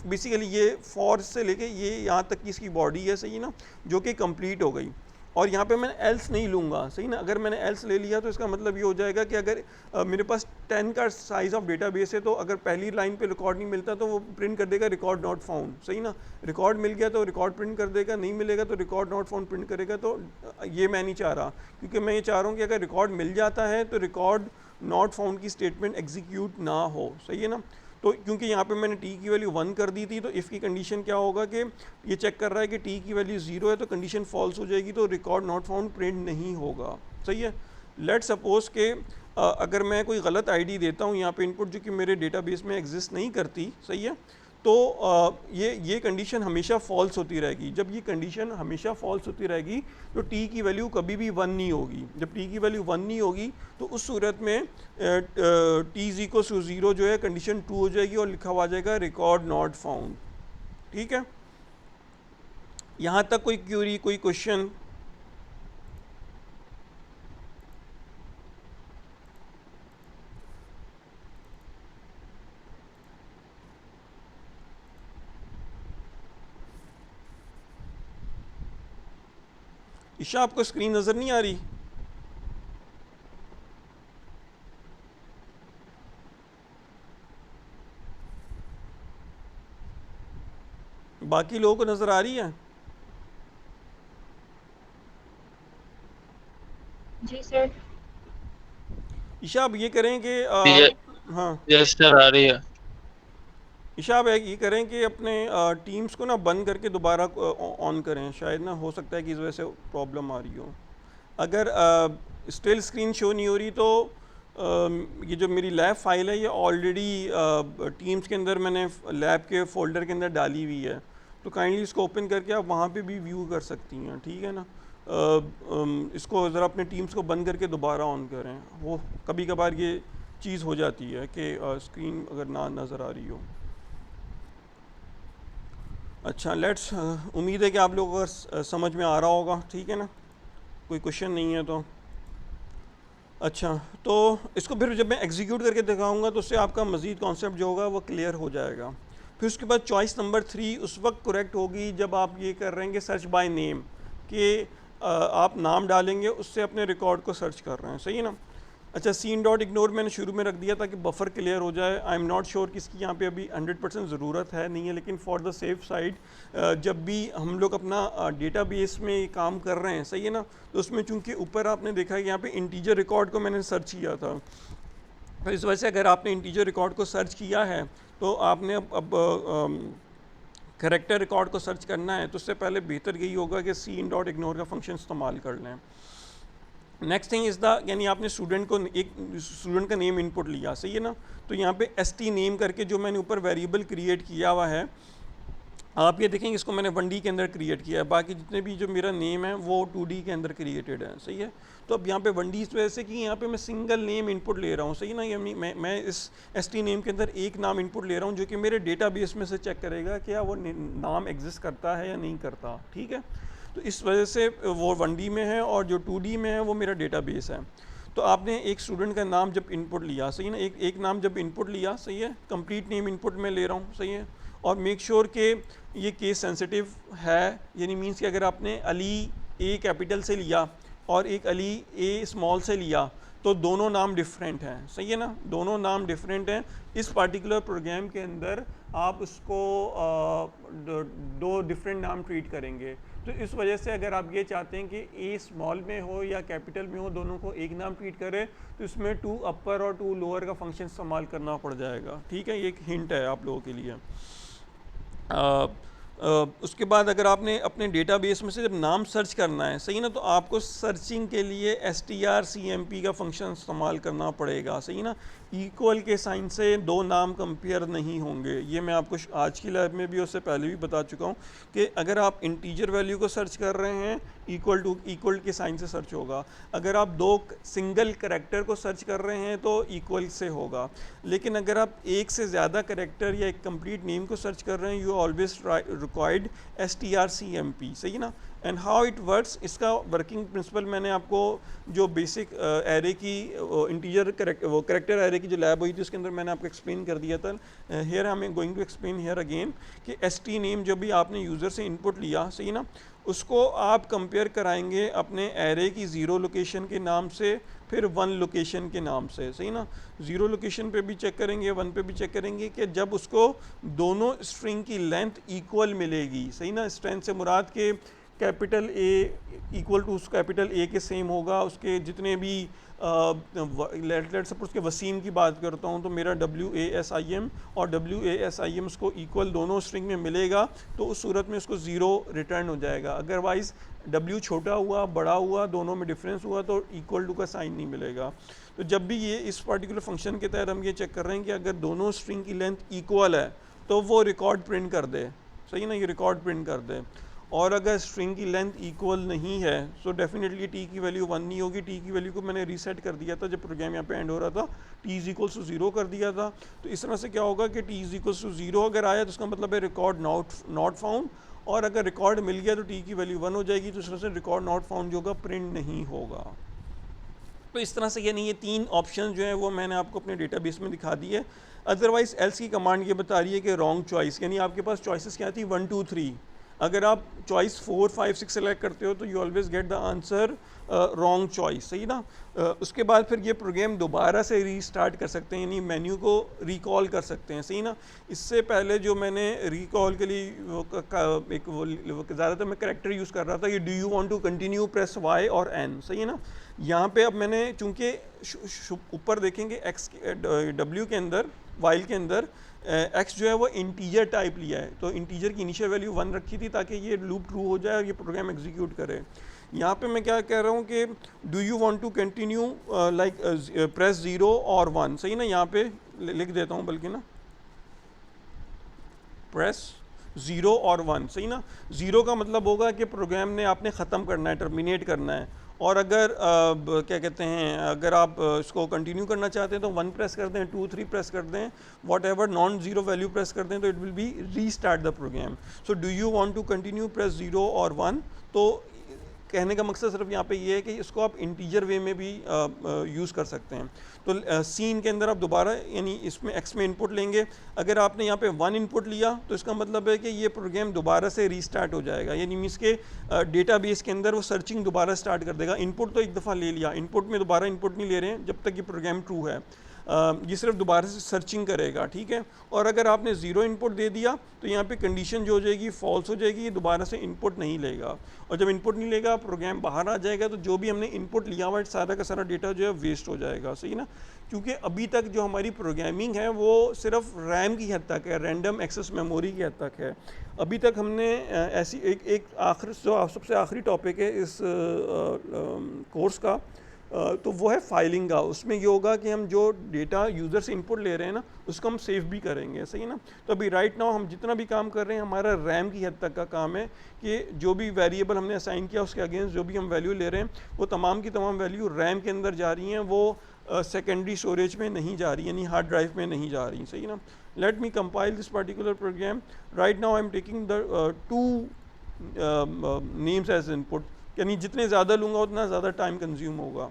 बेसिकली ये फॉर से लेके ये यहाँ तक की इसकी बॉडी है, सही ना, जो कि कंप्लीट हो गई। और यहाँ पे मैं एल्स नहीं लूँगा, सही ना। अगर मैंने एल्स ले लिया तो इसका मतलब ये हो जाएगा कि अगर मेरे पास 10 का साइज़ ऑफ डेटाबेस है तो अगर पहली लाइन पे रिकॉर्ड नहीं मिलता तो वो प्रिंट कर देगा रिकॉर्ड नॉट फाउंड, सही ना। रिकॉर्ड मिल गया तो रिकॉर्ड प्रिंट कर देगा, नहीं मिलेगा तो रिकॉर्ड नॉट फाउंड प्रिंट करेगा। तो ये मैं नहीं चाह रहा, क्योंकि मैं ये चाह रहा हूँ कि अगर रिकॉर्ड मिल जाता है तो रिकॉर्ड नॉट फाउंड की स्टेटमेंट एग्जीक्यूट ना हो, सही है ना। तो क्योंकि यहाँ पे मैंने टी की वैल्यू 1 कर दी थी, तो इफ़ की कंडीशन क्या होगा कि ये चेक कर रहा है कि टी की वैल्यू 0 है, तो कंडीशन फॉल्स हो जाएगी, तो रिकॉर्ड नॉट फाउंड प्रिंट नहीं होगा, सही है। लेट सपोज के अगर मैं कोई गलत आईडी देता हूँ यहाँ पे इनपुट जो कि मेरे डेटाबेस में एग्जिस्ट नहीं करती, सही है, तो ये कंडीशन हमेशा फॉल्स होती रहेगी। जब ये कंडीशन हमेशा फॉल्स होती रहेगी तो टी की वैल्यू कभी भी 1 नहीं होगी। जब टी की वैल्यू 1 नहीं होगी तो उस सूरत में टी इज इक्वल टू 0 जो है कंडीशन 2 हो जाएगी और लिखा हुआ आ जाएगा रिकॉर्ड नॉट फाउंड, ठीक है। यहाँ तक कोई क्यूरी, कोई क्वेश्चन? ईशा आपको स्क्रीन नज़र नहीं आ रही? बाकी लोगों को नज़र आ रही है? जी सर। ईशा आप ये करें कि ये हाँ यस सर आ रही है। ईशा आप ये करें कि अपने टीम्स को ना बंद करके दोबारा ऑन करें, शायद ना हो सकता है कि इस वजह से प्रॉब्लम आ रही हो। अगर स्टिल स्क्रीन शो नहीं हो रही तो ये जो मेरी लैब फाइल है ये ऑलरेडी टीम्स के अंदर मैंने लैब के फोल्डर के अंदर डाली हुई है, तो काइंडली इसको ओपन करके आप वहाँ पे भी व्यू कर सकती हैं, ठीक है ना। इसको ज़रा अपने टीम्स को बंद करके दोबारा ऑन करें, वो कभी कभार ये चीज़ हो जाती है कि स्क्रीन अगर ना नज़र आ रही हो। अच्छा, लेट्स उम्मीद है कि आप लोगों को समझ में आ रहा होगा, ठीक है ना, कोई क्वेश्चन नहीं है तो। अच्छा, तो इसको फिर जब मैं एग्जीक्यूट करके दिखाऊंगा तो उससे आपका मज़ीद कॉन्सेप्ट जो होगा वो क्लियर हो जाएगा। फिर उसके बाद चॉइस नंबर 3 उस वक्त करेक्ट होगी जब आप ये कर रहे हैं कि सर्च बाय नेम, कि आप नाम डालेंगे उससे अपने रिकॉर्ड को सर्च कर रहे हैं, सही है ना। अच्छा, सीन डॉट इग्नोर मैंने शुरू में रख दिया ताकि बफर क्लियर हो जाए। आई एम नॉट श्योर कि इसकी यहाँ पे अभी 100% ज़रूरत है नहीं है, लेकिन फॉर द सेफ साइड जब भी हम लोग अपना डेटाबेस में काम कर रहे हैं, सही है ना, तो उसमें चूंकि ऊपर आपने देखा है कि यहाँ पे इंटीजर रिकॉर्ड को मैंने सर्च किया था, तो इस वजह से अगर आपने इंटीजर रिकॉर्ड को सर्च किया है तो आपने अब करेक्टर रिकॉर्ड को सर्च करना है, तो उससे पहले बेहतर यही होगा कि सीन डॉट इग्नोर का फंक्शन इस्तेमाल कर लें। नेक्स्ट थिंग इज़ द, यानी आपने स्टूडेंट को एक स्टूडेंट का नेम इनपुट लिया, सही है ना, तो यहाँ पे st नेम करके जो मैंने ऊपर वेरिएबल क्रिएट किया हुआ है आप ये देखेंगे इसको मैंने 1D के अंदर क्रिएट किया है, बाकी जितने भी जो मेरा नेम है वो 2D के अंदर क्रिएटेड है, सही है। तो अब यहाँ पे 1D इस वजह से कि यहाँ पे मैं सिंगल नेम इनपुट ले रहा हूँ, सही ना, यानी मैं इस ST नेम के अंदर एक नाम इनपुट ले रहा हूँ जो कि मेरे डेटाबेस में से चेक करेगा क्या वो नाम एग्जिस्ट करता है या नहीं करता, ठीक है। तो इस वजह से वो 1D में है और जो 2D में है वो मेरा डेटाबेस है। तो आपने एक स्टूडेंट का नाम जब इनपुट लिया, सही ना, एक नाम जब इनपुट लिया, सही है, कंप्लीट नेम इनपुट में ले रहा हूँ, सही है, और मेक श्योर कि ये केस सेंसिटिव है, यानी मीन्स कि अगर आपने अली ए कैपिटल से लिया और एक अली ए स्मॉल से लिया तो दोनों नाम डिफरेंट हैं, सही है ना, दोनों नाम डिफरेंट हैं। इस पार्टिकुलर प्रोग्राम के अंदर आप उसको दो डिफरेंट नाम ट्रीट करेंगे। तो इस वजह से अगर आप ये चाहते हैं कि ए स्मॉल में हो या कैपिटल में हो, दोनों को एक नाम ट्रीट करें, तो इसमें 2 अपर और 2 लोअर का फंक्शन इस्तेमाल करना पड़ जाएगा, ठीक है। ये एक हिंट है आप लोगों के लिए। उसके बाद अगर आपने अपने डेटाबेस में से जब नाम सर्च करना है, सही ना, तो आपको सर्चिंग के लिए strcmp का फंक्शन इस्तेमाल करना पड़ेगा, सही ना। इक्वल के साइन से दो नाम कंपेयर नहीं होंगे, ये मैं आपको आज की लैब में भी उससे पहले भी बता चुका हूँ कि अगर आप इंटीजर वैल्यू को सर्च कर रहे हैं इक्वल के साइन से सर्च होगा, अगर आप दो सिंगल करैक्टर को सर्च कर रहे हैं तो इक्वल से होगा, लेकिन अगर आप एक से ज़्यादा करैक्टर या एक कंप्लीट नेम को सर्च कर रहे हैं, यू ऑलवेज रिक्वायर्ड strcmp, सही ना। एंड हाउ इट वर्क्स, इसका वर्किंग प्रिंसिपल मैंने आपको जो बेसिक एरे की इंटीजर करेक्टर एरे की जो लैब हुई थी उसके अंदर मैंने आपको एक्सप्लेन कर दिया था। Here I am going to explain here again कि st नेम जो भी आपने यूज़र से इनपुट लिया, सही ना, उसको आप कंपेयर कराएंगे अपने एरे की 0 लोकेशन के नाम से, फिर 1 लोकेशन के नाम से, सही ना। 0 लोकेशन पे भी चेक करेंगे, 1 पे भी चेक करेंगे कि जब उसको दोनों स्ट्रिंग की लेंथ इक्वल मिलेगी, सही ना। स्ट्रेंथ से मुराद के कैपिटल ए इक्वल टू उस कैपिटल ए के सेम होगा, उसके जितने भी लेट सपोज के वसीम की बात करता हूँ तो मेरा WASIM और WASIM उसको इक्वल दोनों स्ट्रिंग में मिलेगा, तो उस सूरत में उसको 0 रिटर्न हो जाएगा। अदरवाइज़ W छोटा हुआ बड़ा हुआ दोनों में डिफरेंस हुआ तो इक्वल टू का साइन नहीं मिलेगा। तो जब भी ये इस पर्टिकुलर फंक्शन के तहत हम ये चेक कर रहे हैं कि अगर दोनों स्ट्रिंग की लेंथ इक्वल है तो वो रिकॉर्ड प्रिंट कर दे, सही ना, ये रिकॉर्ड प्रिंट कर दे। और अगर स्ट्रिंग की लेंथ इक्वल नहीं है तो डेफिनेटली t की वैल्यू 1 नहीं होगी। t की वैल्यू को मैंने रीसेट कर दिया था जब प्रोग्राम यहाँ पे एंड हो रहा था, t इज इक्वल्स टू 0 कर दिया था। तो इस तरह से क्या होगा कि t इज इक्वल्स टू 0 अगर आया तो उसका मतलब है रिकॉर्ड नॉट फाउंड, और अगर रिकॉर्ड मिल गया तो t की वैल्यू 1 हो जाएगी, तो इस तरह से रिकॉर्ड नॉट फाउंड जो होगा प्रिंट नहीं होगा। तो इस तरह से यानी ये 3 ऑप्शन जो है वो मैंने आपको अपने डेटाबेस में दिखा दी है। अदरवाइज एल्स की कमांड ये बता रही है कि रॉन्ग चॉइस, यानी आपके पास चॉइसेस क्या थी 1 2 3, अगर आप चॉइस 4 5 6 सेलेक्ट करते हो तो you always get the answer wrong choice, सही ना। उसके बाद फिर ये प्रोग्राम दोबारा से रीस्टार्ट कर सकते हैं, यानी मेन्यू को रिकॉल कर सकते हैं, सही ना। इससे पहले जो मैंने रिकॉल के लिए ज़्यादातर मैं करैक्टर यूज़ कर रहा था, ये do you want to continue press Y और N, सही है ना। यहाँ पे अब मैंने चूँकि ऊपर देखेंगे x W के अंदर वाइल के अंदर x जो है वो इंटीजर टाइप लिया है, तो इंटीजर की इनिशियल वैल्यू 1 रखी थी ताकि ये लूप ट्रू हो जाए और ये प्रोग्राम एग्जीक्यूट करे। यहाँ पे मैं क्या कह रहा हूँ कि do you want to continue like press 0 और 1, सही ना। यहाँ पे लिख देता हूँ बल्कि ना, प्रेस 0 और 1, सही ना। 0 का मतलब होगा कि प्रोग्राम ने आपने ख़त्म करना है, टर्मिनेट करना है, और अगर क्या कहते हैं, अगर आप इसको कंटिन्यू करना चाहते हैं तो 1 प्रेस कर दें, 2 3 प्रेस कर दें, whatever non zero value press कर दें, तो it will be restart the program. So do you want to continue press 0 और 1, तो कहने का मकसद सिर्फ यहाँ पे ये है कि इसको आप इंटीजर वे में भी यूज़ कर सकते हैं। तो सीन के अंदर आप दोबारा यानी इसमें x में इनपुट लेंगे, अगर आपने यहाँ पे 1 इनपुट लिया तो इसका मतलब है कि ये प्रोग्राम दोबारा से रीस्टार्ट हो जाएगा, यानी मीन्स के डेटाबेस के अंदर वो सर्चिंग दोबारा स्टार्ट कर देगा। इनपुट तो एक दफ़ा ले लिया, इनपुट में दोबारा इनपुट नहीं ले रहे हैं जब तक ये प्रोग्राम ट्रू है, ये सिर्फ दोबारा से सर्चिंग करेगा, ठीक है। और अगर आपने 0 इनपुट दे दिया तो यहाँ पे कंडीशन जो हो जाएगी फॉल्स हो जाएगी, ये दोबारा से इनपुट नहीं लेगा, और जब इनपुट नहीं लेगा प्रोग्राम बाहर आ जाएगा, तो जो भी हमने इनपुट लिया हुआ सारा का सारा डेटा जो है वेस्ट हो जाएगा, सही ना। क्योंकि अभी तक जो हमारी प्रोग्रामिंग है वो सिर्फ रैम की हद तक है, रैंडम एक्सेस मेमोरी की हद तक है। अभी तक हमने ऐसी एक आखिर जो सबसे आखिरी टॉपिक है इस कोर्स का, तो वो है फाइलिंग का। उसमें ये होगा कि हम जो डेटा यूज़र से इनपुट ले रहे हैं ना उसको हम सेव भी करेंगे, सही है ना। तो अभी राइट नाउ हम जितना भी काम कर रहे हैं हमारा रैम की हद तक का काम है कि जो भी वेरिएबल हमने असाइन किया उसके अगेंस्ट जो भी हम वैल्यू ले रहे हैं वो तमाम की तमाम वैल्यू रैम के अंदर जा रही हैं, वो सेकेंडरी स्टोरेज में नहीं जा रही, यानी हार्ड ड्राइव में नहीं जा रही, सही ना। Let me compile this particular program. Right now I am taking the 2 names as input, यानी जितने ज़्यादा लूँगा उतना ज़्यादा टाइम कंज्यूम होगा।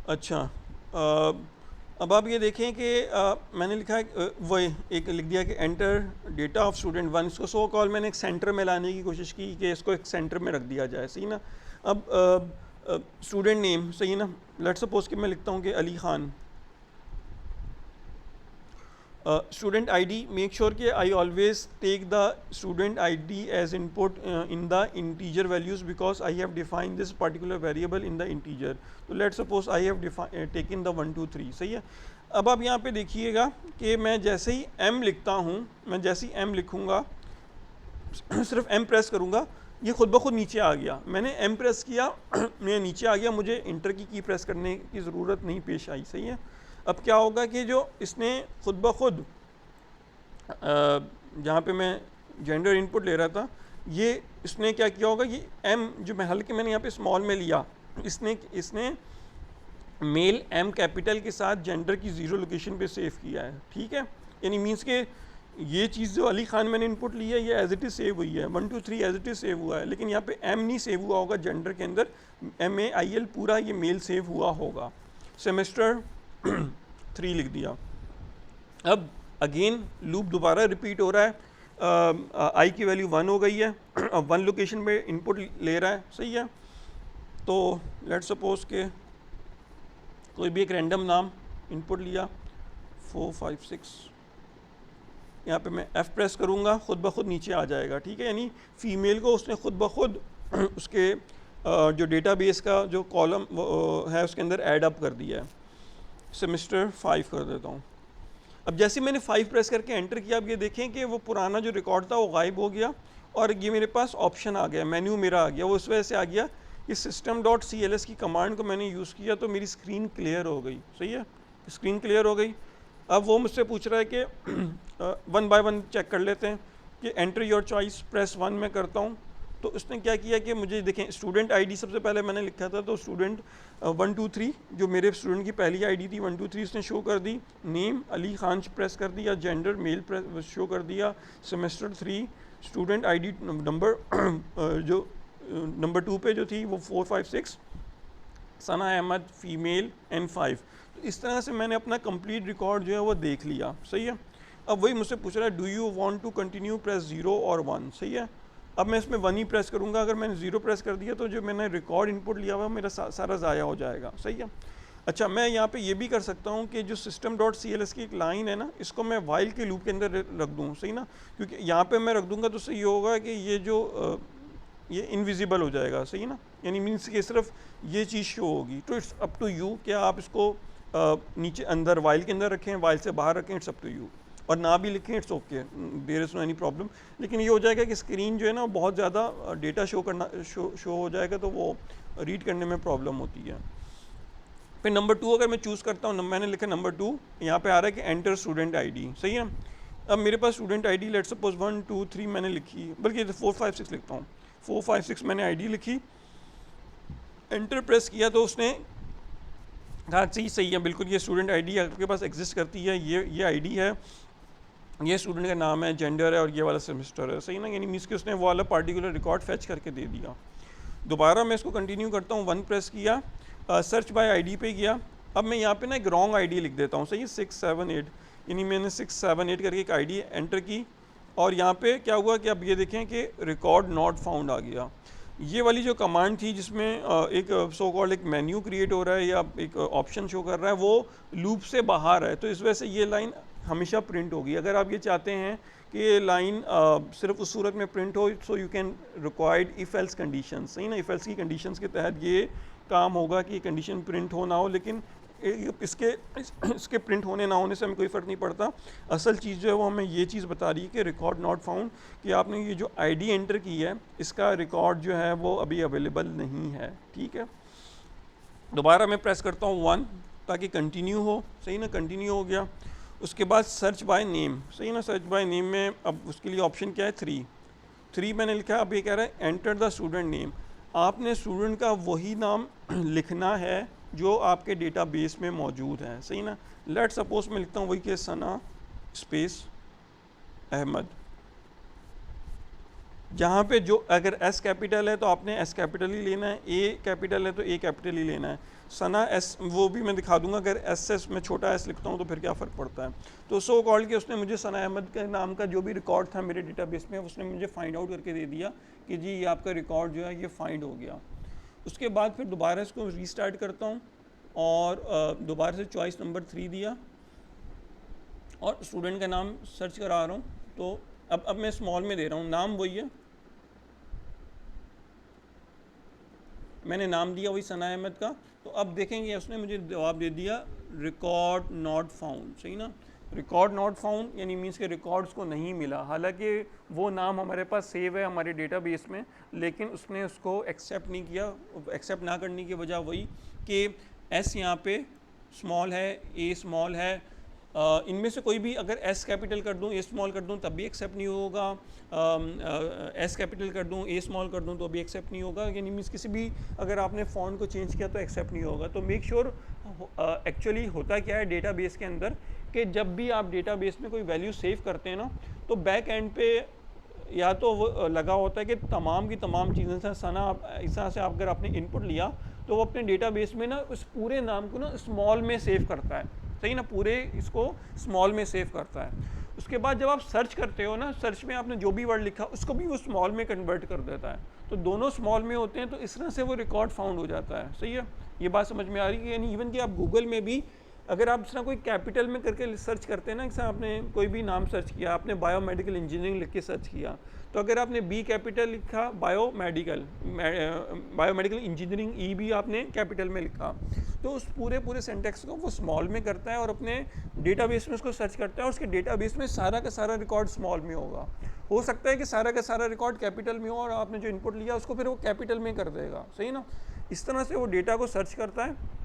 अच्छा, अब आप ये देखें कि मैंने लिखा है वही एक लिख दिया कि एंटर डेटा ऑफ स्टूडेंट 1। इसको सो कॉल मैंने एक सेंटर में लाने की कोशिश की कि इसको एक सेंटर में रख दिया जाए, सही ना। अब स्टूडेंट नेम, सही ना, लेट सपोज कि मैं लिखता हूँ कि Ali Khan. Student ID, make sure कि I always take the student ID as input in the integer values because I have defined this particular variable in the integer. तो let suppose I have taken the 1 2 3, सही है। अब आप यहाँ पे देखिएगा कि मैं जैसे ही m लिखता हूँ, मैं जैसे ही m लिखूँगा सिर्फ m प्रेस करूँगा, ये खुद ब खुद नीचे आ गया। मैंने m प्रेस किया मैं नीचे आ गया, मुझे इंटर की प्रेस करने की ज़रूरत नहीं पेश आई, सही है। अब क्या होगा कि जो इसने खुद ब खुद जहाँ पे मैं जेंडर इनपुट ले रहा था, ये इसने क्या किया होगा, ये m जो मैं हल्के मैंने यहाँ पे स्मॉल में लिया, इसने मेल m कैपिटल के साथ जेंडर की 0 लोकेशन पे सेव किया है, ठीक है। यानी मीन्स के ये चीज़ जो अली खान मैंने इनपुट ली है ये एज इट इज़ सेव हुई है, 1 2 3 एज इट इज़ सेव हुआ है, लेकिन यहाँ पे m नहीं सेव हुआ होगा जेंडर के अंदर, MAIL पूरा ये मेल सेव हुआ होगा। सेमेस्टर 3 लिख दिया। अब अगेन लूप दोबारा रिपीट हो रहा है, आई की वैल्यू 1 हो गई है, अब 1 लोकेशन पे इनपुट ले रहा है, सही है। तो लेट सपोज के कोई भी एक रैंडम नाम इनपुट लिया 4 5 6, यहाँ पे मैं F प्रेस करूँगा, खुद ब खुद नीचे आ जाएगा, ठीक है। यानी फीमेल को उसने खुद ब खुद उसके जो डेटाबेस का जो कॉलम है उसके अंदर ऐड अप कर दिया है। सेमेस्टर 5 कर देता हूँ। अब जैसे मैंने 5 प्रेस करके एंटर किया, अब ये देखें कि वो पुराना जो रिकॉर्ड था वो गायब हो गया और ये मेरे पास ऑप्शन आ गया, मेन्यू मेरा आ गया। वो इस वजह से आ गया कि system.cls की कमांड को मैंने यूज़ किया तो मेरी स्क्रीन क्लियर हो गई, सही है, स्क्रीन क्लियर हो गई। अब वो मुझसे पूछ रहा है कि 1 बाय 1 चेक कर लेते हैं कि एंटर योर चॉइस, प्रेस 1 में करता हूँ। तो उसने क्या किया कि मुझे देखें स्टूडेंट आईडी सबसे पहले मैंने लिखा था, तो स्टूडेंट 1 2 3 जो मेरे स्टूडेंट की पहली आईडी थी 1 2 3 उसने शो कर दी, नेम अली खान प्रेस कर दिया, जेंडर मेल प्रेस शो कर दिया, सेमेस्टर 3 स्टूडेंट आईडी नंबर जो नंबर 2 पे जो थी वो 4 5 6 सना अहमद फीमेल N5। तो इस तरह से मैंने अपना कंप्लीट रिकॉर्ड जो है वो देख लिया, सही है। अब वही मुझसे पूछ रहा है do you want to continue, press 0 और 1, सही है। अब मैं इसमें 1 ही प्रेस करूँगा, अगर मैंने 0 प्रेस कर दिया तो जो मैंने रिकॉर्ड इनपुट लिया हुआ मेरा सारा ज़ाया हो जाएगा, सही है। अच्छा, मैं यहाँ पे ये भी कर सकता हूँ कि जो system.cls की एक लाइन है ना, इसको मैं वाइल के लूप के अंदर रख दूँ, सही ना, क्योंकि यहाँ पे मैं रख दूँगा तो उससे ये होगा कि ये जो ये इनविजिबल हो जाएगा, सही ना, यानी मीन्स कि सिर्फ ये चीज़ शो होगी। तो इट्स अप टू यू क्या आप इसको नीचे अंदर वाइल के अंदर रखें, वाइल से बाहर रखें, इट्स अप टू यू, और ना भी लिखें it's okay, there is no any problem. लेकिन ये हो जाएगा कि स्क्रीन जो है ना बहुत ज़्यादा डेटा शो हो जाएगा तो वो रीड करने में प्रॉब्लम होती है। फिर नंबर 2 अगर मैं चूज़ करता हूँ, मैंने लिखा नंबर 2, यहाँ पे आ रहा है कि एंटर स्टूडेंट आईडी, सही है। अब मेरे पास स्टूडेंट आईडी लेट सपोज 1 2 3 मैंने लिखी, बल्कि 4 5 6 लिखता हूँ, 4 5 6 मैंने आईडी लिखी, एंटर प्रेस किया तो उसने कहा सही है, बिल्कुल ये स्टूडेंट आईडी आपके पास एग्जिस्ट करती है, ये आईडी है, ये स्टूडेंट का नाम है, जेंडर है और ये वाला सेमेस्टर है, सही ना। यानी मीन्स कि उसने वो वाला पार्टिकुलर रिकॉर्ड फैच करके दे दिया। दोबारा मैं इसको कंटिन्यू करता हूँ, 1 प्रेस किया, सर्च बाय आईडी पे गया। अब मैं यहाँ पे ना एक रॉन्ग आईडी लिख देता हूँ, सही है, 6 7 8, यानी मैंने 6 7 8 करके एक आईडी एंटर की और यहाँ पे क्या हुआ कि अब ये देखें कि रिकॉर्ड नॉट फाउंड आ गया। ये वाली जो कमांड थी जिसमें एक सो कॉल्ड एक मेन्यू क्रिएट हो रहा है या एक ऑप्शन शो कर रहा है, वो लूप से बाहर है, तो इस वजह से ये लाइन हमेशा प्रिंट होगी। अगर आप ये चाहते हैं कि ये लाइन सिर्फ उस सूरत में प्रिंट हो, so you can required if else condition, सही ना, इफ़ एल्स की कंडीशंस के तहत ये काम होगा कि कंडीशन प्रिंट हो ना हो, लेकिन इसके प्रिंट होने ना होने से हमें कोई फ़र्क नहीं पड़ता। असल चीज़ जो है वो हमें ये चीज़ बता रही है कि रिकॉर्ड नॉट फाउंड, कि आपने ये जो आईडी एंटर की है इसका रिकॉर्ड जो है वो अभी अवेलेबल नहीं है। ठीक है, दोबारा मैं प्रेस करता हूँ 1 ताकि कंटिन्यू हो। सही ना, कंटिन्यू हो गया। उसके बाद सर्च बाय नेम, सही ना, सर्च बाय नेम में अब उसके लिए ऑप्शन क्या है 3 मैंने लिखा। अब ये कह रहा है एंटर द स्टूडेंट नेम। आपने स्टूडेंट का वही नाम लिखना है जो आपके डेटाबेस में मौजूद है। सही ना, लेट सपोज मैं लिखता हूँ वही के सना स्पेस अहमद। जहाँ पे जो अगर एस कैपिटल है तो आपने एस कैपिटल ही लेना है, ए कैपिटल है तो ए कैपिटल ही लेना है। सना एस वो भी मैं दिखा दूंगा, अगर एस में छोटा एस लिखता हूँ तो फिर क्या फ़र्क पड़ता है। तो सो कॉल्ड के उसने मुझे सना अहमद के नाम का जो भी रिकॉर्ड था मेरे डेटाबेस में उसने मुझे फाइंड आउट करके दे दिया कि जी ये आपका रिकॉर्ड जो है ये फाइंड हो गया। उसके बाद फिर दोबारा इसको रीस्टार्ट करता हूँ और दोबारा से चॉइस नंबर 3 दिया और स्टूडेंट का नाम सर्च करा रहा हूँ। तो अब मैं स्मॉल में दे रहा हूँ, नाम वही है, मैंने नाम दिया वही सना अहमद का। तो अब देखेंगे उसने मुझे जवाब दे दिया रिकॉर्ड नॉट फाउंड। सही ना, रिकॉर्ड नॉट फाउंड यानी मीन्स के रिकॉर्ड्स को नहीं मिला। हालांकि वो नाम हमारे पास सेव है हमारे डेटाबेस में, लेकिन उसने उसको एक्सेप्ट नहीं किया। एक्सेप्ट ना करने की वजह वही कि एस यहाँ पे स्मॉल है, ए स्मॉल है, इनमें से कोई भी अगर एस कैपिटल कर दूं ए स्मॉल कर दूं तब भी एक्सेप्ट नहीं होगा, एस कैपिटल कर दूं ए स्मॉल कर दूं तो भी एक्सेप्ट नहीं होगा। यानी मीन्स किसी भी अगर आपने फ़ॉन्ट को चेंज किया तो एक्सेप्ट नहीं होगा। तो मेक श्योर एक्चुअली होता क्या है डेटाबेस के अंदर कि जब भी आप डेटाबेस में कोई वैल्यू सेव करते हैं ना तो बैक एंड पे या तो वो लगा होता है कि तमाम की तमाम चीज़ें से सना इस तरह से आप अगर आपने इनपुट लिया तो वो अपने डेटाबेस में ना उस पूरे नाम को ना स्मॉल में सेव करता है। सही ना, पूरे इसको स्मॉल में सेव करता है। उसके बाद जब आप सर्च करते हो ना, सर्च में आपने जो भी वर्ड लिखा उसको भी वो स्मॉल में कन्वर्ट कर देता है। तो दोनों स्मॉल में होते हैं तो इस तरह से वो रिकॉर्ड फाउंड हो जाता है। सही है, ये बात समझ में आ रही है। यानी इवन कि आप गूगल में भी अगर आप इस तरह कोई कैपिटल में करके सर्च करते हैं ना, जैसे आपने कोई भी नाम सर्च किया, आपने बायोमेडिकल इंजीनियरिंग लिख के सर्च किया, तो अगर आपने बी कैपिटल लिखा बायोमेडिकल इंजीनियरिंग ई भी आपने कैपिटल में लिखा तो उस पूरे सेंटेक्स को वो स्मॉल में करता है और अपने डेटाबेस में उसको सर्च करता है और उसके डेटाबेस में सारा का सारा रिकॉर्ड स्मॉल में होगा। हो सकता है कि सारा का सारा रिकॉर्ड कैपिटल में हो और आपने जो इनपुट लिया उसको फिर वो कैपिटल में कर देगा। सही ना, इस तरह से वो डेटा को सर्च करता है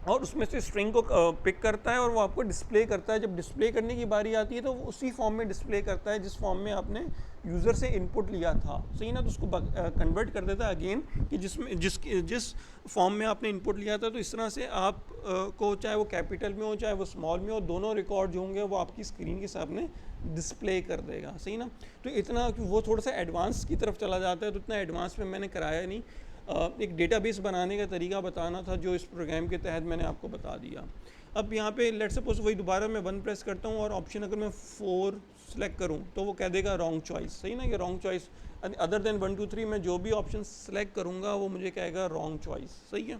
और उसमें से स्ट्रिंग को पिक करता है और वो आपको डिस्प्ले करता है। जब डिस्प्ले करने की बारी आती है तो वो उसी फॉर्म में डिस्प्ले करता है जिस फॉर्म में आपने यूज़र से इनपुट लिया था। सही ना, तो उसको कन्वर्ट कर देता है अगेन कि जिस फॉर्म में आपने इनपुट लिया था। तो इस तरह से आप को चाहे वो कैपिटल में हो चाहे वो स्मॉल में हो, दोनों रिकॉर्ड जो होंगे वो आपकी स्क्रीन के सामने डिस्प्ले कर देगा। सही ना, तो इतना वो थोड़ा सा एडवांस की तरफ चला जाता है, तो इतना एडवांस में मैंने कराया नहीं। एक डेटाबेस बनाने का तरीका बताना था जो इस प्रोग्राम के तहत मैंने आपको बता दिया। अब यहाँ पे लेट सपोज वही दोबारा मैं 1 प्रेस करता हूँ और ऑप्शन अगर मैं 4 सेलेक्ट करूँ तो वो कह देगा रॉन्ग चॉइस। सही ना, ये रॉन्ग चॉइस अदर देन 1 2 3 मैं जो भी ऑप्शन सेलेक्ट करूँगा वो मुझे कहेगा रॉन्ग चॉइस। सही है,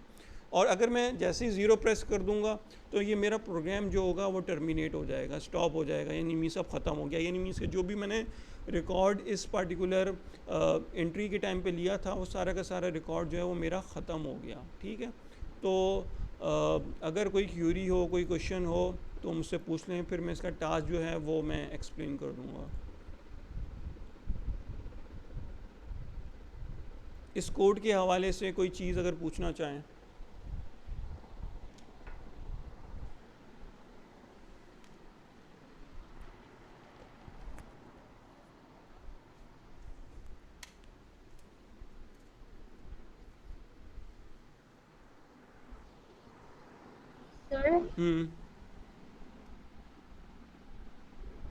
और अगर मैं जैसे ही 0 प्रेस कर दूंगा तो ये मेरा प्रोग्राम जो होगा वो टर्मिनेट हो जाएगा, स्टॉप हो जाएगा, यानी मीन्स अब ख़त्म हो गया। यानी मीन्स कि जो भी मैंने रिकॉर्ड इस पार्टिकुलर एंट्री के टाइम पे लिया था वो सारा का सारा रिकॉर्ड जो है वो मेरा ख़त्म हो गया। ठीक है, तो अगर कोई क्यूरी हो कोई क्वेश्चन हो तो मुझसे पूछ लें, फिर मैं इसका टास्क जो है वो मैं एक्सप्लेन कर दूँगा। इस कोड के हवाले से कोई चीज़ अगर पूछना चाहें। सर हम्म,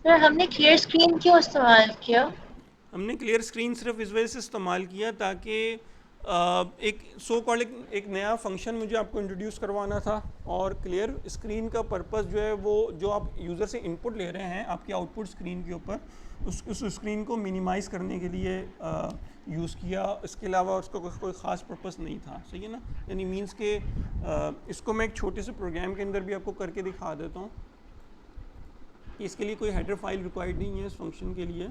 सर हमने क्लियर स्क्रीन क्यों इस्तेमाल किया? हमने क्लियर स्क्रीन सिर्फ इस वजह से इस्तेमाल किया ताकि एक सो कॉल्ड एक नया फंक्शन मुझे आपको इंट्रोड्यूस करवाना था। और क्लियर स्क्रीन का पर्पस जो है वो जो आप यूज़र से इनपुट ले रहे हैं आपकी आउटपुट स्क्रीन के ऊपर, उस स्क्रीन को मिनिमाइज़ करने के लिए यूज़ किया। इसके अलावा उसका कोई ख़ास पर्पस नहीं था। सही है ना, यानी मीन्स के इसको मैं एक छोटे से प्रोग्राम के अंदर भी आपको करके दिखा देता हूँ कि इसके लिए कोई हेडर फाइल रिक्वायर्ड नहीं है इस फंक्शन के लिए।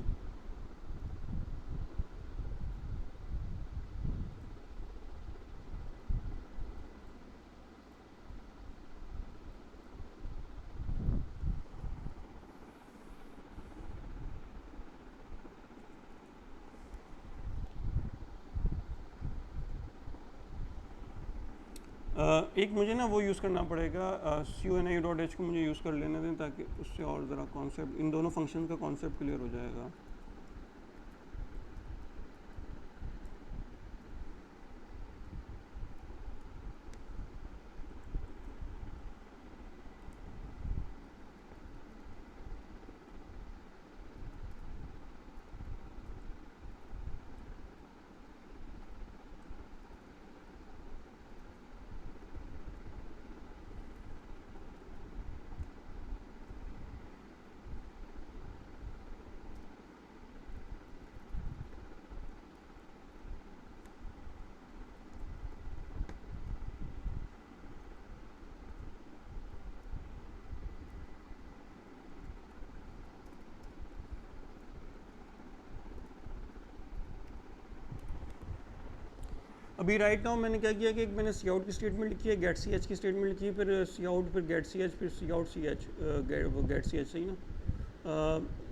एक मुझे ना वो यूज़ करना पड़ेगा, CUNI.H को मुझे यूज़ कर लेने दें ताकि उससे और ज़रा कॉन्सेप्ट, इन दोनों फंक्शन का कॉन्सेप्ट क्लियर हो जाएगा। अभी राइट नाउ मैंने क्या किया कि एक मैंने सी आउट की स्टेटमेंट लिखी है, गेट सी एच की स्टेटमेंट लिखी है, फिर सी आउट, फिर गेट सी एच, फिर C out C H, get C H, सही ना।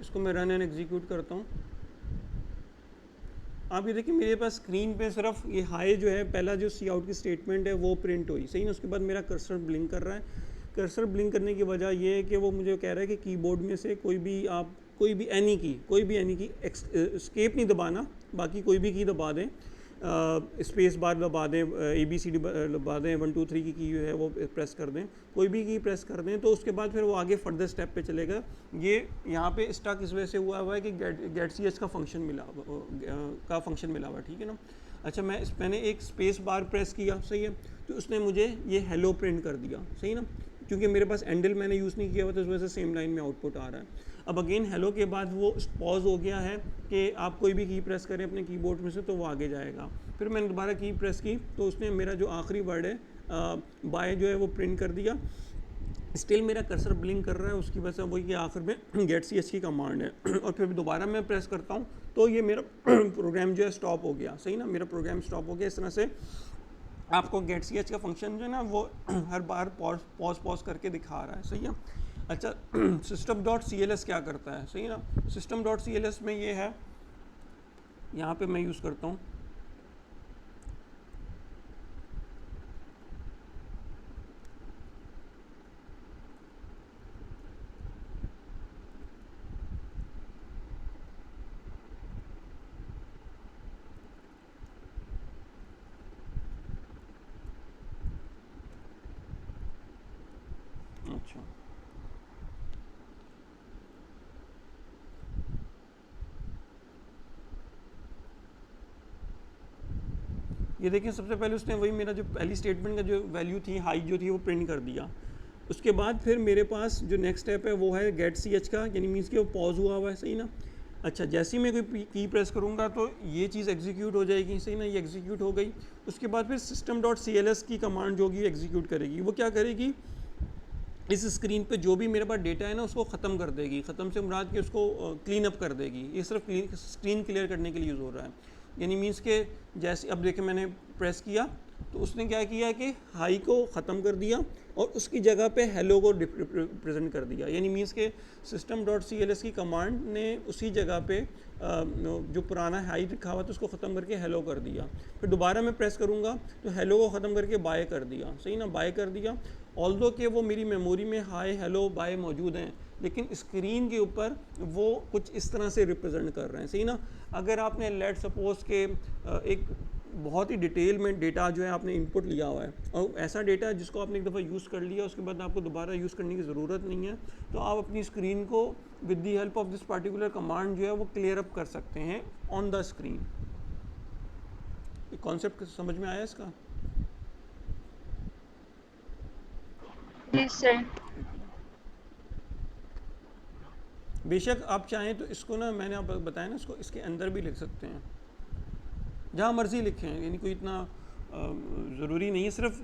इसको मैं रन एंड एग्जीक्यूट करता हूँ। आप ये देखिए मेरे पास स्क्रीन पे सिर्फ ये हाई जो है, पहला जो सी आउट की स्टेटमेंट है वो प्रिंट हुई, सही ना। उसके बाद मेरा कर्सर ब्लिंक कर रहा है। कर्सर ब्लिंक करने की वजह ये है कि वो मुझे कह रहा है कि कीबोर्ड में से कोई भी एनी की एस्केप नहीं दबाना, बाकी कोई भी की दबा दें, स्पेस बार दबा दें, ABCD दबा दें, 1 2 3 की जो है वो प्रेस कर दें, कोई भी की प्रेस कर दें, तो उसके बाद फिर वो आगे फर्दर स्टेप पे चलेगा। ये यहाँ पे स्टक इस वजह से हुआ है कि गेट सी एच का फंक्शन मिला हुआ, ठीक है ना। अच्छा, मैंने एक स्पेस बार प्रेस किया, सही है, तो उसने मुझे ये हेलो प्रिंट कर दिया, सही ना, क्योंकि मेरे पास एंडल मैंने यूज़ नहीं किया हुआ, तो इस वजह से सेम लाइन में आउटपुट आ रहा है। अब अगेन हेलो के बाद वो पॉज हो गया है कि आप कोई भी की प्रेस करें अपने कीबोर्ड में से तो वो आगे जाएगा। फिर मैंने दोबारा की प्रेस की तो उसने मेरा जो आखिरी वर्ड है बाय जो है वो प्रिंट कर दिया। स्टिल मेरा कर्सर ब्लिंक कर रहा है, उसकी वजह से वही कि आखिर में गेट सी एच की कमांड है और फिर दोबारा मैं प्रेस करता हूँ तो ये मेरा प्रोग्राम जो है स्टॉप हो गया, सही ना, मेरा प्रोग्राम स्टॉप हो गया। इस तरह से आपको गेट सी एच का फंक्शन जो है ना वो हर बार पॉज करके दिखा रहा है, सही है। अच्छा, system.cls क्या करता है, सही है ना। system.cls में ये है, यहाँ पे मैं यूज़ करता हूँ, अच्छा ये देखिए सबसे पहले उसने वही मेरा जो पहली स्टेटमेंट का जो वैल्यू थी हाई जो थी वो प्रिंट कर दिया। उसके बाद फिर मेरे पास जो नेक्स्ट स्टेप है वो है गेट सी एच का, यानी मीन्स कि वो पॉज हुआ हुआ है, सही ना। अच्छा, जैसे ही मैं कोई की प्रेस करूँगा तो ये चीज़ एग्जीक्यूट हो जाएगी, सही ना, ये एग्जीक्यूट हो गई। उसके बाद फिर system.cls की कमांड जो होगी एग्जीक्यूट करेगी। वो क्या करेगी, इस स्क्रीन पे जो भी मेरे पास डेटा है ना उसको ख़त्म कर देगी। ख़त्म से मुराद कि उसको क्लीन अप कर देगी। ये सिर्फ स्क्रीन क्लियर करने के लिए यूज़ हो रहा है, यानी मीन्स के जैसे अब देखिए मैंने प्रेस किया तो उसने क्या किया कि हाई को ख़त्म कर दिया और उसकी जगह पे हेलो को रिप्रेजेंट कर दिया, यानी मीन्स के system.cls की कमांड ने उसी जगह पे जो पुराना हाई लिखा हुआ था उसको ख़त्म करके हेलो कर दिया। फिर दोबारा मैं प्रेस करूँगा तो हेलो को ख़त्म करके बाय कर दिया, सही ना, बाय कर दिया। ऑल्दो कि वो मेरी मेमोरी में हाई हेलो बाय मौजूद हैं, लेकिन स्क्रीन के ऊपर वो कुछ इस तरह से रिप्रेजेंट कर रहे हैं, सही ना। अगर आपने लेट सपोज के एक बहुत ही डिटेल में डेटा जो है आपने इनपुट लिया हुआ है और ऐसा डेटा जिसको आपने एक दफ़ा यूज़ कर लिया उसके बाद आपको दोबारा यूज़ करने की ज़रूरत नहीं है, तो आप अपनी स्क्रीन को with the help of this particular command जो है वो क्लियर अप कर सकते हैं ऑन द स्क्रीन। कॉन्सेप्ट समझ में आया इसका? जी सर। बेशक आप चाहें तो इसको ना, मैंने आप बताया ना, इसको इसके अंदर भी लिख सकते हैं, जहाँ मर्ज़ी लिखें, यानी कोई इतना ज़रूरी नहीं है सिर्फ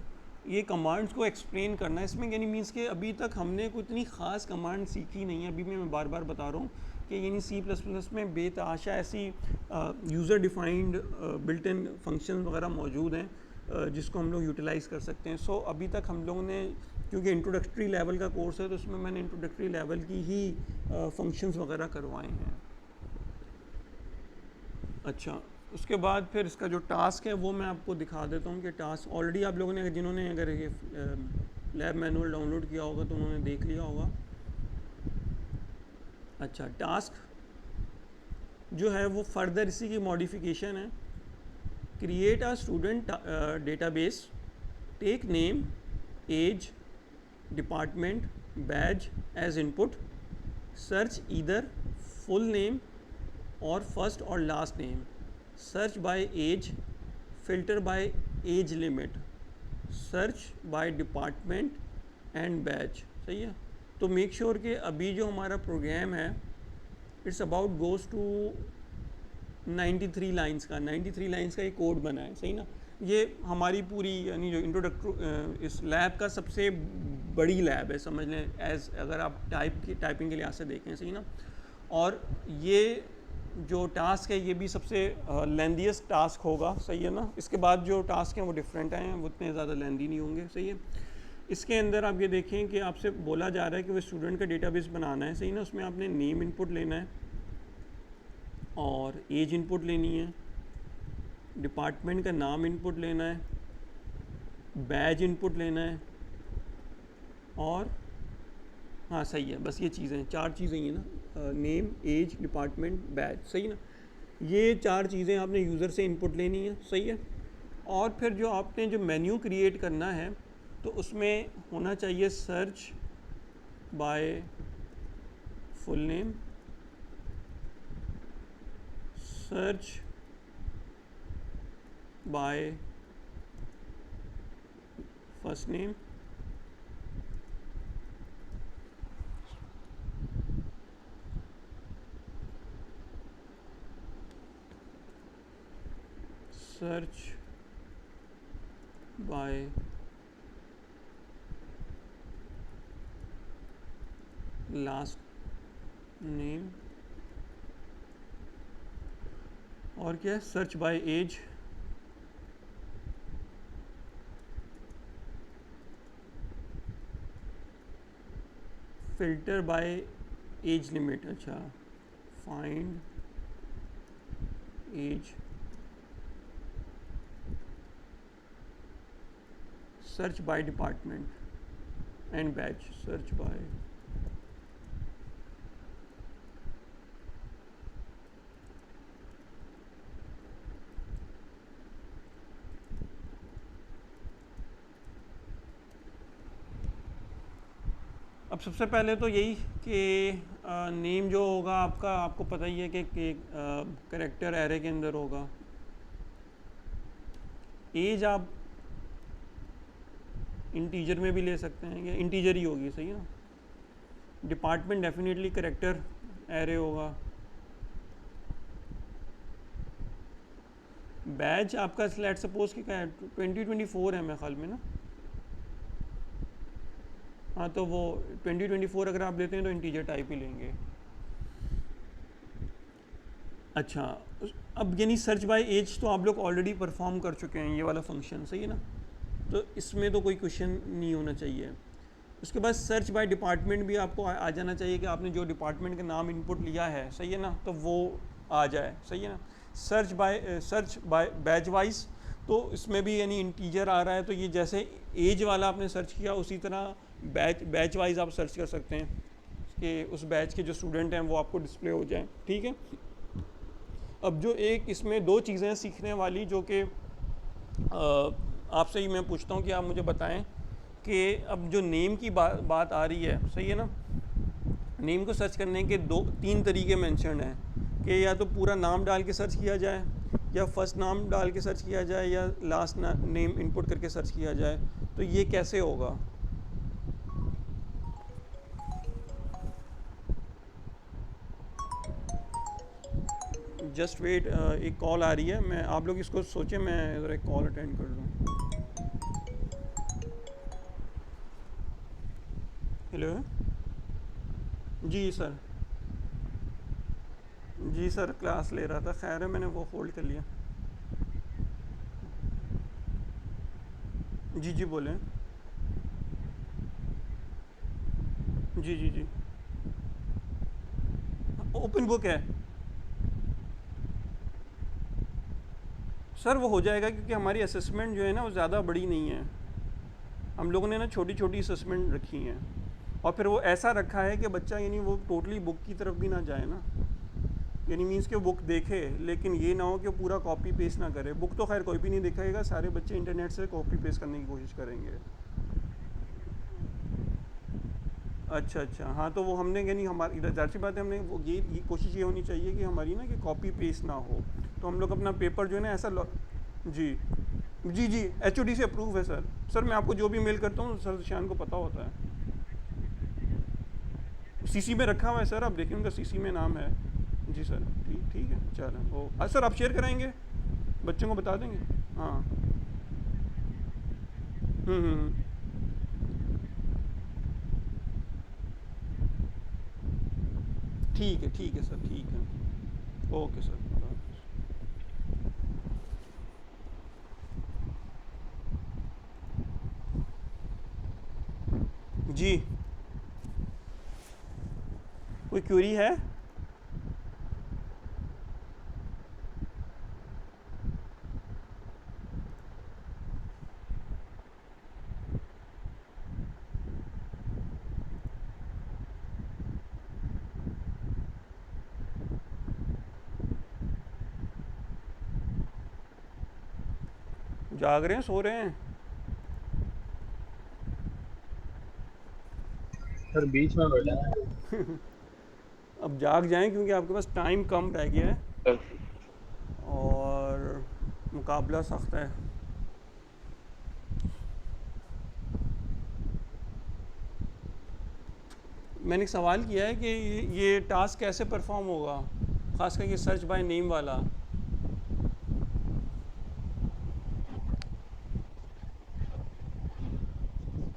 ये कमांड्स को एक्सप्लेन करना है इसमें, यानी मीन्स के अभी तक हमने कोई इतनी ख़ास कमांड सीखी नहीं है। अभी मैं बार बार बता रहा हूँ कि यानी C++ में बेतहाशा ऐसी user defined built in function वगैरह मौजूद हैं जिसको हम लोग यूटिलाइज़ कर सकते हैं। सो अभी तक हम लोगों ने, क्योंकि इंट्रोडक्टरी लेवल का कोर्स है तो उसमें मैंने इंट्रोडक्टरी लेवल की ही फंक्शंस वगैरह करवाए हैं। अच्छा, उसके बाद फिर इसका जो टास्क है वो मैं आपको दिखा देता हूँ कि टास्क ऑलरेडी आप लोगों ने, जिन्होंने अगर ये लैब मैनुअल डाउनलोड किया होगा तो उन्होंने देख लिया होगा। अच्छा, टास्क जो है वो फर्दर इसी की मॉडिफिकेशन है। Create a student database, take name, age, department, batch as input, search either full name और फर्स्ट और last name, search by age, filter by age limit, search by department and batch. सही है। तो make sure कि अभी जो हमारा program है it's about goes to 93 lines का, 93 लाइंस का ये कोड बना है। सही ना। ये हमारी पूरी यानी जो इंट्रोडक्टरी इस लैब का सबसे बड़ी लैब है, समझ लें, एज अगर आप टाइपिंग के लिहाज से देखें। सही ना। और ये जो टास्क है ये भी सबसे लेंदीएस्ट टास्क होगा। सही है ना। इसके बाद जो टास्क हैं वो डिफरेंट हैं, वो उतने ज़्यादा लेंदी नहीं होंगे। सही है। इसके अंदर आप ये देखें कि आपसे बोला जा रहा है कि वो स्टूडेंट का डेटाबेस बनाना है। सही ना। उसमें आपने नेम इनपुट लेना है और एज इनपुट लेनी है, डिपार्टमेंट का नाम इनपुट लेना है, बैज इनपुट लेना है और हाँ सही है, बस ये चीज़ें, 4 चीज़ें ही हैं ना, नेम, एज, डिपार्टमेंट, बैज। सही ना। ये 4 चीज़ें आपने यूज़र से इनपुट लेनी है। सही है। और फिर जो आपने जो मेन्यू क्रिएट करना है तो उसमें होना चाहिए search by full name, search by first name, search by last name और क्या है, search by age, filter by age limit. अच्छा, find age, search by department and batch, search by अब सबसे पहले तो यही कि नेम जो होगा आपका, आपको पता ही है कि कैरेक्टर एरे के अंदर होगा। एज आप इंटीजर में भी ले सकते हैं, या इंटीजर ही होगी। सही है ना। डिपार्टमेंट डेफिनेटली कैरेक्टर एरे होगा। बैच आपका लेट सपोज कि क्या है, 2024 है मेरे ख्याल में ना। हाँ, तो वो 2024 अगर आप लेते हैं तो इंटीजर टाइप ही लेंगे। अच्छा, अब यानी सर्च बाय एज तो आप लोग ऑलरेडी परफॉर्म कर चुके हैं, ये वाला फंक्शन। सही है ना। तो इसमें तो कोई क्वेश्चन नहीं होना चाहिए। उसके बाद सर्च बाय डिपार्टमेंट भी आपको आ जाना चाहिए कि आपने जो डिपार्टमेंट का नाम इनपुट लिया है, सही है ना, तो वो आ जाए। सही है ना। सर्च बाय बैच वाइज, तो इसमें भी यानी इंटीजर आ रहा है, तो ये जैसे एज वाला आपने सर्च किया उसी तरह बैच वाइज आप सर्च कर सकते हैं कि उस बैच के जो स्टूडेंट हैं वो आपको डिस्प्ले हो जाए। ठीक है। अब जो एक इसमें 2 चीज़ें सीखने वाली, जो कि आपसे ही मैं पूछता हूँ कि आप मुझे बताएं कि अब जो नेम की बात आ रही है, सही है ना, नेम को सर्च करने के 3 तरीके मेंशन हैं कि या तो पूरा नाम डाल के सर्च किया जाए, या फर्स्ट नाम डाल के सर्च किया जाए, या लास्ट नेम इनपुट करके सर्च किया जाए। तो ये कैसे होगा? जस्ट वेट, एक कॉल आ रही है, मैं, आप लोग इसको सोचें, मैं ज़रा एक कॉल अटेंड कर लूँ। हेलो। जी सर। जी सर, क्लास ले रहा था, खैर है, मैंने वो होल्ड कर लिया। जी जी बोलें। जी जी जी, ओपन बुक है। सर वो हो जाएगा क्योंकि हमारी असेसमेंट जो है ना वो ज़्यादा बड़ी नहीं है, हम लोगों ने ना छोटी छोटी असेसमेंट रखी हैं, और फिर वो ऐसा रखा है कि बच्चा यानी वो टोटली बुक की तरफ भी ना जाए ना, यानी मीन्स कि वो बुक देखे लेकिन ये ना हो कि वो पूरा कॉपी पेस्ट ना करे। बुक तो खैर कोई भी नहीं दिखाएगा, सारे बच्चे इंटरनेट से कॉपी पेस्ट करने की कोशिश करेंगे। अच्छा अच्छा, हाँ तो वो हमने यानी हमारी जाहिर सी बात है, हमने वो ये कोशिश ये होनी चाहिए कि हमारी ना कि कॉपी पेस्ट ना हो, तो हम लोग अपना पेपर जो है ना ऐसा जी जी जी HOD से अप्रूव है सर। सर मैं आपको जो भी मेल करता हूँ सर शान को पता होता है, CC में रखा हुआ है सर, आप देखिए उनका CC में नाम है। जी सर ठीक ठीक है, चलो वो सर आप शेयर कराएंगे, बच्चों को बता देंगे। हाँ हम्म, ठीक है सर, ठीक है, ओके सर। जी कोई क्वेरी है? जाग रहे हैं, सो रहे हैं? सर बीच में बैठा है। अब जाग जाएं क्योंकि आपके पास टाइम कम रह गया है सर और मुकाबला सख्त है। मैंने एक सवाल किया है कि ये टास्क कैसे परफॉर्म होगा, ख़ास करके सर्च बाय नेम वाला।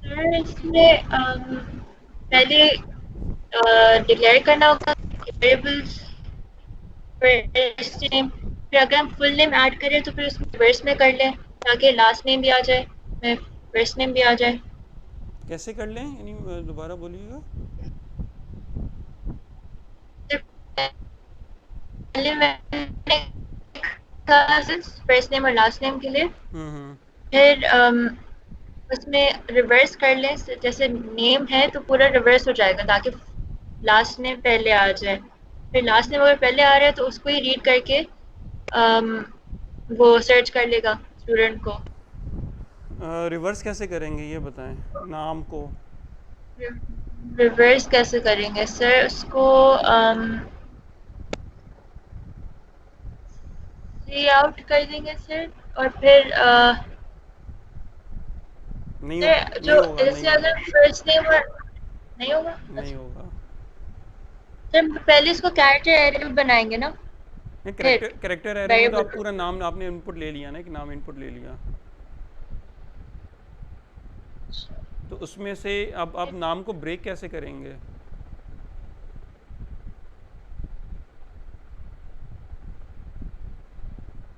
सर इसमें पहले डिक्लेयर करना होगा वेरिएबल्स फर्स्ट नेम, फिर अगर हम फुल नेम ऐड करें तो फिर उसमें रिवर्स में कर लें ताकि लास्ट नेम भी आ जाए, में फर्स्ट नेम भी आ जाए। कैसे कर लें, यानी दोबारा बोलिएगा। पहले मैंने कहा फर्स्ट नेम और लास्ट नेम के लिए, हम्म, फिर उसमें रिवर्स कर लें, जैसे नेम है तो पूरा रिवर्स हो जाएगा ताकि लास्ट नेम पहले आ जाए। फिर लास्ट नेम अगर पहले आ रहा है तो उसको ही रीड करके वो सर्च कर लेगा स्टूडेंट को। रिवर्स कैसे करेंगे ये बताएं, नाम को। रिवर्स कैसे करेंगे सर, उसको सी आउट कर देंगे सर, और फिर नहीं सर नहीं जो होगा, नहीं जैसे होगा, अगर फर्स्ट नेम और नहीं होगा, नहीं अच्छा होगा। सर पहले इसको कैरेक्टर एरे बनाएंगे ना, नहीं, फिर करेक्टर एरे में तो आप वेरिएबल। पूरा नाम आपने इनपुट ले लिया ना, कि नाम इनपुट ले लिया, तो उसमें से अब आप नाम को ब्रेक कैसे करेंगे?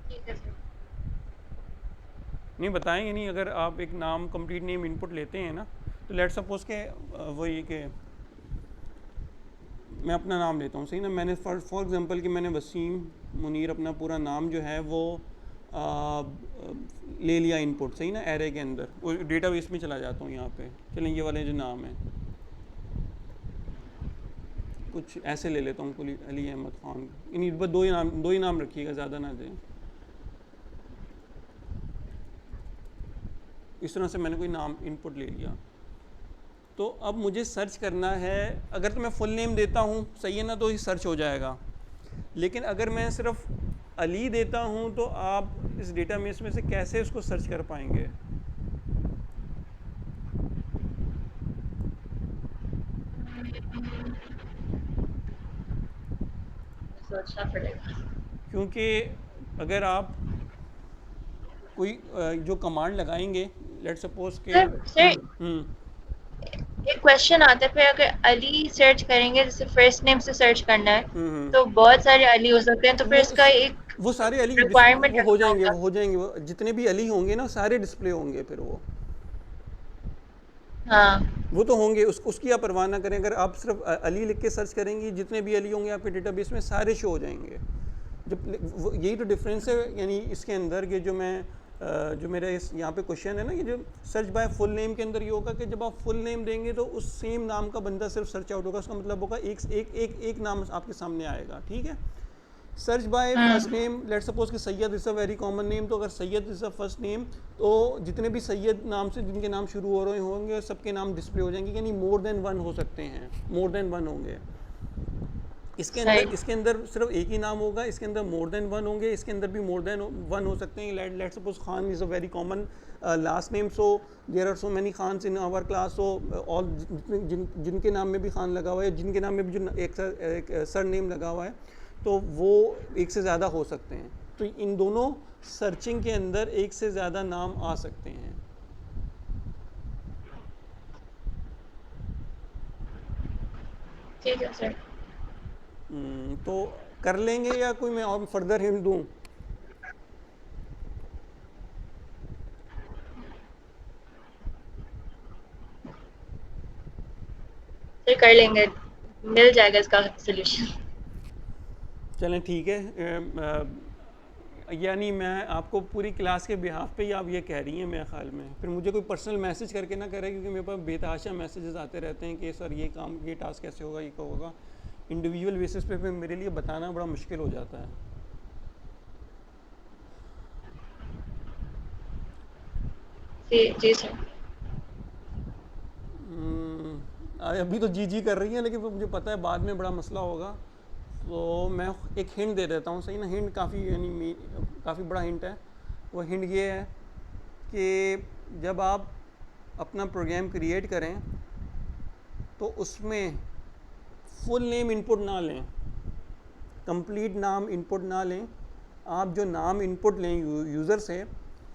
ठीक है सर। नहीं बताएंगे नहीं, अगर आप एक नाम कंप्लीट नेम इनपुट लेते हैं ना, तो लेट सपोज के वही कि मैं अपना नाम लेता हूँ, सही ना, मैंने फॉर एग्जांपल कि मैंने वसीम मुनीर अपना पूरा नाम जो है वो ले लिया इनपुट, सही ना, एरे के अंदर, वो डेटाबेस में चला जाता हूँ। यहाँ पे चलें ये वाले जो नाम है कुछ ऐसे ले लेता हूँ, कुली अली अहमद ख़ान, इन बस दो ही नाम रखिएगा, ज़्यादा ना दें। इस तरह से मैंने कोई नाम इनपुट ले लिया, तो अब मुझे सर्च करना है। अगर तो मैं फुल नेम देता हूँ, सही है ना, तो ही सर्च हो जाएगा। लेकिन अगर मैं सिर्फ अली देता हूँ तो आप इस डेटाबेस में से कैसे उसको सर्च कर पाएंगे? सोचना पड़ेगा क्योंकि अगर आप कोई जो कमांड लगाएंगे, लेट सपोज के सर। सर एक क्वेश्चन आता है, फिर अगर अली सर्च करेंगे, जैसे फर्स्ट नेम से सर्च करना है हम्म, तो बहुत सारे अली हो सकते हैं, तो फिर इसका एक वो सारे अली रिक्वायरमेंट वो हो रखना जाएंगे, होगा। वो जितने भी अली होंगे ना सारे डिस्प्ले होंगे, फिर हाँ वो तो होंगे, उसकी आप परवाह ना करें। अगर आप सिर्फ अली लिख के सर्च करेंगी, जितने भी अली होंगे आपके डेटाबेस में सारे शो हो जाएंगे। यही तो डिफरेंस है, यानी इसके अंदर के जो मेरा इस यहाँ पे क्वेश्चन है ना, ये जो सर्च बाय फुल नेम के अंदर ये होगा कि जब आप फुल नेम देंगे तो उस सेम नाम का बंदा सिर्फ सर्च आउट होगा, उसका मतलब होगा एक नाम आपके सामने आएगा, ठीक है। Search by first name, let's suppose कि Syed is a very common name, तो अगर Syed is a first name तो जितने भी सैयद नाम से जिनके नाम शुरू हो रहे होंगे सबके नाम डिस्प्ले हो जाएंगे, यानी मोर देन वन हो सकते हैं, मोर देन वन होंगे। इसके अंदर सिर्फ एक ही नाम होगा, इसके अंदर मोर देन वन होंगे, इसके अंदर भी मोर देन वन हो सकते हैं। Let's suppose Khan is a very common last name, so there are so many Khans in our class, so all जिनके नाम में भी खान लगा हुआ है, जिनके नाम में भी जो एक सर नेम लगा हुआ है, तो वो एक से ज़्यादा हो सकते हैं। तो इन दोनों सर्चिंग के अंदर एक से ज़्यादा नाम आ सकते हैं। ठीक है सर। तो कर लेंगे या कोई मैं और फर्दर हिंट दूं? सर कर लेंगे, मिल जाएगा इसका सोल्यूशन। चलें ठीक है। यानी मैं आपको पूरी क्लास के बिहाफ पे ही आप ये कह रही हैं मेरे ख्याल में, फिर मुझे कोई पर्सनल मैसेज करके ना करे, क्योंकि मेरे पास बेतहाशा मैसेजेस आते रहते हैं कि सर ये काम, ये टास्क कैसे होगा, ये क्या होगा। इंडिविजुअल बेसिस पे फिर मेरे लिए बताना बड़ा मुश्किल हो जाता है। जी सर। अभी तो जी कर रही है, लेकिन मुझे पता है बाद में बड़ा मसला होगा, तो मैं एक हिंट दे देता हूँ, सही ना। हिंट काफ़ी बड़ा हिंट है। वो हिंट ये है कि जब आप अपना प्रोग्राम क्रिएट करें तो उसमें फुल नेम इनपुट ना लें, कंप्लीट नाम इनपुट ना लें। आप जो नाम इनपुट लें यूज़र से,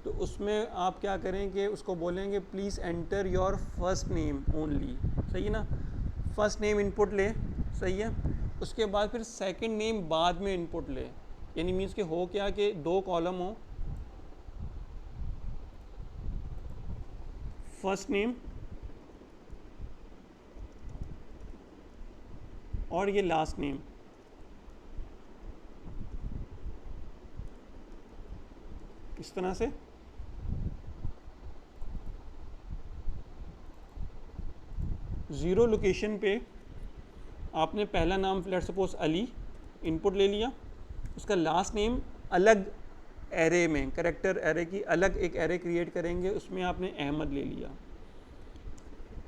तो उसमें आप क्या करें कि उसको बोलेंगे please enter your first name only, सही है ना। फर्स्ट नेम इनपुट ले, सही है। उसके बाद फिर सेकंड नेम बाद में इनपुट ले, यानी मीन्स कि हो क्या कि दो कॉलम हो, फर्स्ट नेम और ये लास्ट नेम, इस तरह से। ज़ीरो लोकेशन पे आपने पहला नाम लेट्स सपोज अली इनपुट ले लिया, उसका लास्ट नेम अलग एरे में, करेक्टर एरे की अलग एक एरे क्रिएट करेंगे, उसमें आपने अहमद ले लिया।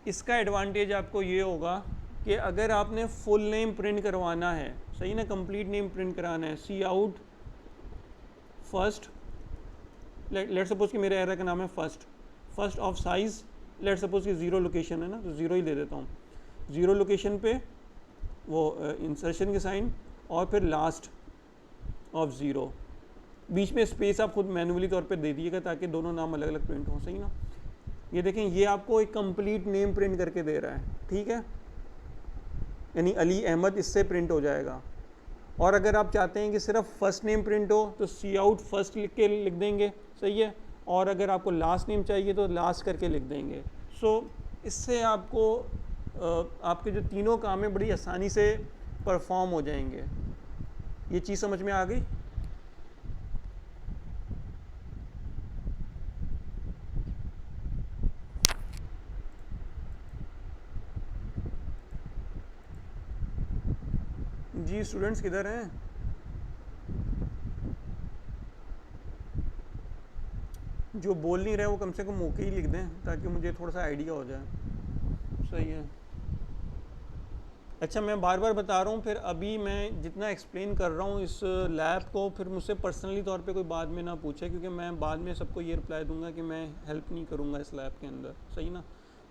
इसका एडवांटेज आपको ये होगा कि अगर आपने फुल नेम प्रिंट करवाना है, सही ना, कंप्लीट नेम प्रिंट कराना है, सी आउट फर्स्ट, लेट सपोज कि मेरे एरे का नाम है first of size, let suppose कि ज़ीरो लोकेशन है ना, तो ज़ीरो ही ले देता हूँ। ज़ीरो लोकेशन पे वो इंसर्शन के साइन और फिर लास्ट ऑफ ज़ीरो, बीच में स्पेस आप खुद मैन्युअली तौर पे दे दीजिएगा ताकि दोनों नाम अलग अलग प्रिंट हों, सही ना। ये देखें, ये आपको एक कंप्लीट नेम प्रिंट करके दे रहा है, ठीक है, यानी अली अहमद इससे प्रिंट हो जाएगा। और अगर आप चाहते हैं कि सिर्फ फर्स्ट नेम प्रिंट हो तो सी आउट फर्स्ट लिख देंगे, सही है। और अगर आपको लास्ट नेम चाहिए तो लास्ट करके लिख देंगे। सो इससे आपको आपके जो तीनों काम है बड़ी आसानी से परफॉर्म हो जाएंगे। ये चीज़ समझ में आ गई? जी स्टूडेंट्स किधर हैं? जो बोल नहीं रहे वो कम से कम ओके ही लिख दें ताकि मुझे थोड़ा सा आइडिया हो जाए। सही है। अच्छा, मैं बार बार बता रहा हूँ, फिर अभी मैं जितना एक्सप्लेन कर रहा हूँ इस लैब को, फिर मुझसे पर्सनली तौर पे कोई बाद में ना पूछे, क्योंकि मैं बाद में सबको ये रिप्लाई दूंगा कि मैं हेल्प नहीं करूँगा इस लैब के अंदर, सही ना।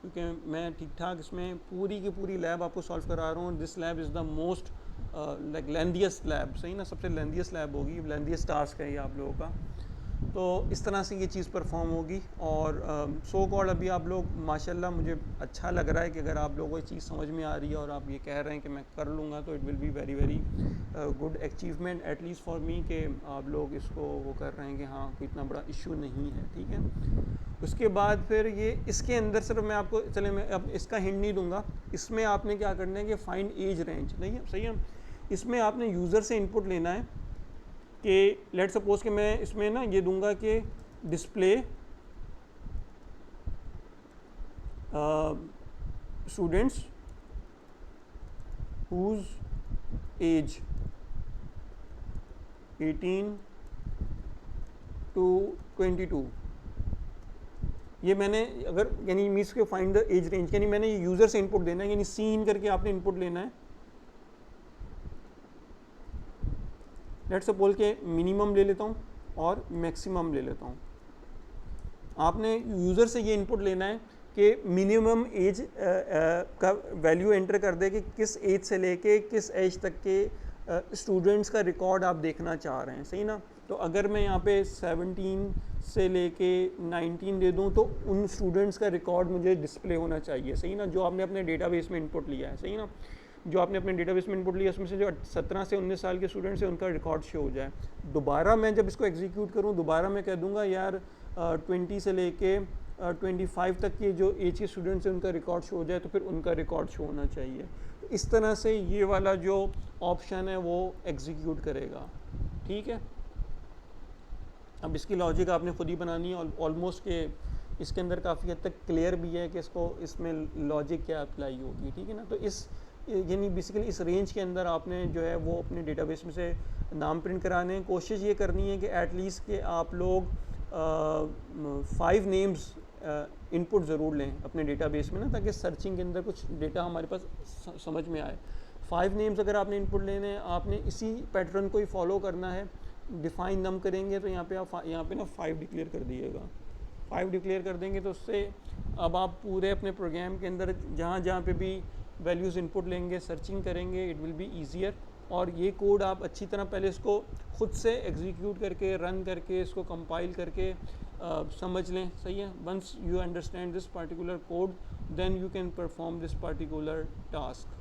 क्योंकि मैं ठीक ठाक इसमें पूरी की पूरी लैब आपको सॉल्व करा रहा हूँ। This lab is the most like lengthiest lab, सही ना, सबसे लेंथीएस्ट लैब होगी, लेंथीएस्ट टास्क है ये आप लोगों का। तो इस तरह से ये चीज़ परफॉर्म होगी। और सो कॉल्ड अभी आप लोग माशाल्लाह, मुझे अच्छा लग रहा है कि अगर आप लोगों को ये चीज़ समझ में आ रही है और आप ये कह रहे हैं कि मैं कर लूँगा, तो it will be very very good achievement at least for me, कि आप लोग इसको वो कर रहे हैं कि हाँ कोई इतना बड़ा इशू नहीं है, ठीक है। उसके बाद फिर ये इसके अंदर सिर्फ मैं आपको, चले मैं अब इसका हिंट नहीं दूंगा, इसमें आपने क्या करना है कि फाइंड एज रेंज, नहीं है, सही है। इसमें आपने यूज़र से इनपुट लेना है, कि लेट सपोज कि मैं इसमें ना ये दूंगा कि display students whose age 18 to 22, ये मैंने अगर यानी मीन्स के फाइंड द एज रेंज, यानी मैंने ये यूज़र से इनपुट देना है, यानी सीन करके आपने इनपुट लेना है। लेट्स सपोज के मिनिमम ले लेता हूँ और मैक्सिमम ले लेता हूँ। आपने यूज़र से ये इनपुट लेना है कि मिनिमम एज का वैल्यू एंटर कर दे कि किस एज से लेके किस एज तक के स्टूडेंट्स का रिकॉर्ड आप देखना चाह रहे हैं, सही ना। तो अगर मैं यहाँ पे 17 से लेके 19 दे दूँ तो उन स्टूडेंट्स का रिकॉर्ड मुझे डिस्प्ले होना चाहिए, सही ना, जो आपने अपने डेटाबेस में इनपुट लिया है, सही ना। जो आपने अपने डेटाबेस में इनपुट लिया उसमें से जो 17 से 19 साल के स्टूडेंट्स हैं उनका रिकॉर्ड शो हो जाए। दोबारा मैं जब इसको एग्जीक्यूट करूँ, दोबारा मैं कह दूँगा यार 20 से लेके 25 तक के जो एज के स्टूडेंट्स हैं उनका रिकॉर्ड शो हो जाए, तो फिर उनका रिकॉर्ड शो होना चाहिए। तो इस तरह से ये वाला जो ऑप्शन है वो एग्जीक्यूट करेगा, ठीक है। अब इसकी लॉजिक आपने खुद ही बनानी है, ऑलमोस्ट के इसके अंदर काफ़ी हद तक क्लियर भी है कि इसको इसमें लॉजिक क्या अप्लाई होगी, ठीक है ना। तो इस यानी बेसिकली इस रेंज के अंदर आपने जो है वो अपने डेटाबेस में से नाम प्रिंट कराने हैं। कोशिश ये करनी है कि एटलीस्ट के आप लोग 5 नेम्स इनपुट ज़रूर लें अपने डेटाबेस में ना, ताकि सर्चिंग के अंदर कुछ डेटा हमारे पास समझ में आए। 5 नेम्स अगर आपने इनपुट लेने हैं, आपने इसी पैटर्न को ही फॉलो करना है। डिफाइन नम करेंगे तो यहाँ पे आप यहाँ पे ना 5 डिक्लेयर कर दिएगा। 5 डिक्लेयर कर देंगे तो उससे अब आप पूरे अपने प्रोग्राम के अंदर जहाँ जहाँ पे भी वैल्यूज़ इनपुट लेंगे, सर्चिंग करेंगे, इट विल बी ईजियर। और ये कोड आप अच्छी तरह पहले इसको खुद से एग्जीक्यूट करके, रन करके, इसको कंपाइल करके समझ लें, सही है। Once you understand this particular code then you can perform this particular task.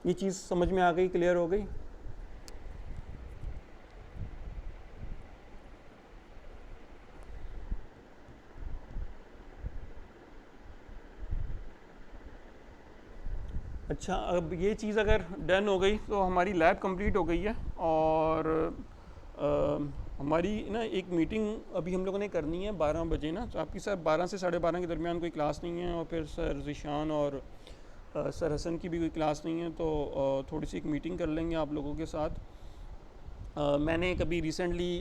ये चीज़ समझ में आ गई, क्लियर हो गई। अच्छा, अब ये चीज़ अगर डन हो गई तो हमारी लैब कंप्लीट हो गई है। और हमारी ना एक मीटिंग अभी हम लोगों ने करनी है 12 बजे ना, तो आपकी सर 12 से 12:30 के दरमियान कोई क्लास नहीं है, और फिर सर ज़िशान और सर हसन की भी कोई क्लास नहीं है, तो थोड़ी सी एक मीटिंग कर लेंगे आप लोगों के साथ। मैंने कभी रिसेंटली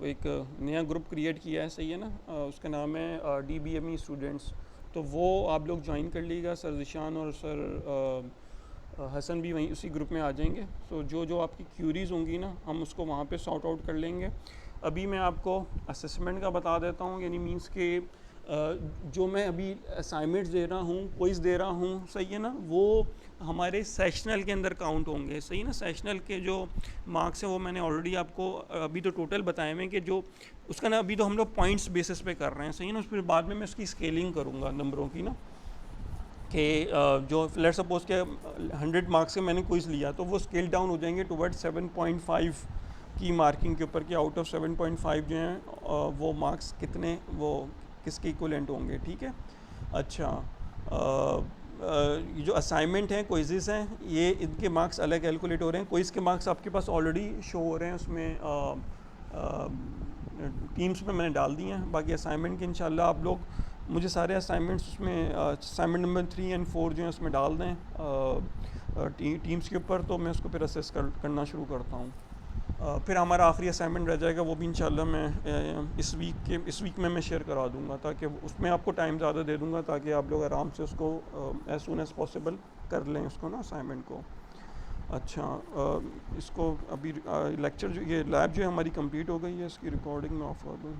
एक नया ग्रुप क्रिएट किया है, सही है ना, उसका नाम है DBME स्टूडेंट्स। तो वो आप लोग ज्वाइन कर लीजिएगा। सर ज़िशान और सर हसन भी वहीं उसी ग्रुप में आ जाएंगे। तो जो आपकी क्यूरीज़ होंगी ना, हम उसको वहाँ पे सॉर्ट आउट कर लेंगे। अभी मैं आपको असेसमेंट का बता देता हूँ, यानी मींस के जो मैं अभी असाइनमेंट्स दे रहा हूँ, क्विज़ दे रहा हूँ, सही है ना, वो हमारे सेशनल के अंदर काउंट होंगे, सही ना। सेशनल के जो मार्क्स हैं वो मैंने ऑलरेडी आपको अभी तो टोटल बताए हुए हैं कि जो उसका ना अभी तो हम लोग पॉइंट्स बेसिस पे कर रहे हैं, सही ना। फिर बाद में मैं उसकी स्केलिंग करूँगा नंबरों की ना, कि जो लेट्स सपोज के 100 मार्क्स के मैंने क्विज़ लिया तो वो स्केल डाउन हो जाएंगे टुवर्ड 7.5 की मार्किंग के ऊपर, कि आउट ऑफ 7.5 जो हैं वो मार्क्स कितने वो किसके इक्वलेंट होंगे, ठीक है। अच्छा, ये जो असाइनमेंट हैं, क्विज़ेस हैं, ये इनके मार्क्स अलग कैलकुलेट हो रहे हैं। क्विज़ के मार्क्स आपके पास ऑलरेडी शो हो रहे हैं उसमें टीम्स में मैंने डाल दिए हैं। बाकी असाइनमेंट के इंशाल्लाह आप लोग मुझे सारे असाइनमेंट्स उसमें असाइनमेंट नंबर 3 और 4 जो है उसमें डाल दें टीम्स के ऊपर, तो मैं उसको फिर असेस करना शुरू करता हूँ। फिर हमारा आखिरी असाइनमेंट रह जाएगा, वो भी इंशाल्लाह मैं इस वीक में मैं शेयर करा दूँगा, ताकि उसमें आपको टाइम ज़्यादा दे दूँगा, ताकि आप लोग आराम से उसको एज सून एज़ पॉसिबल कर लें उसको ना, असाइनमेंट को। अच्छा, इसको अभी लेक्चर जो ये लैब जो है हमारी कंप्लीट हो गई है, इसकी रिकॉर्डिंग मैं ऑफ कर दूँ।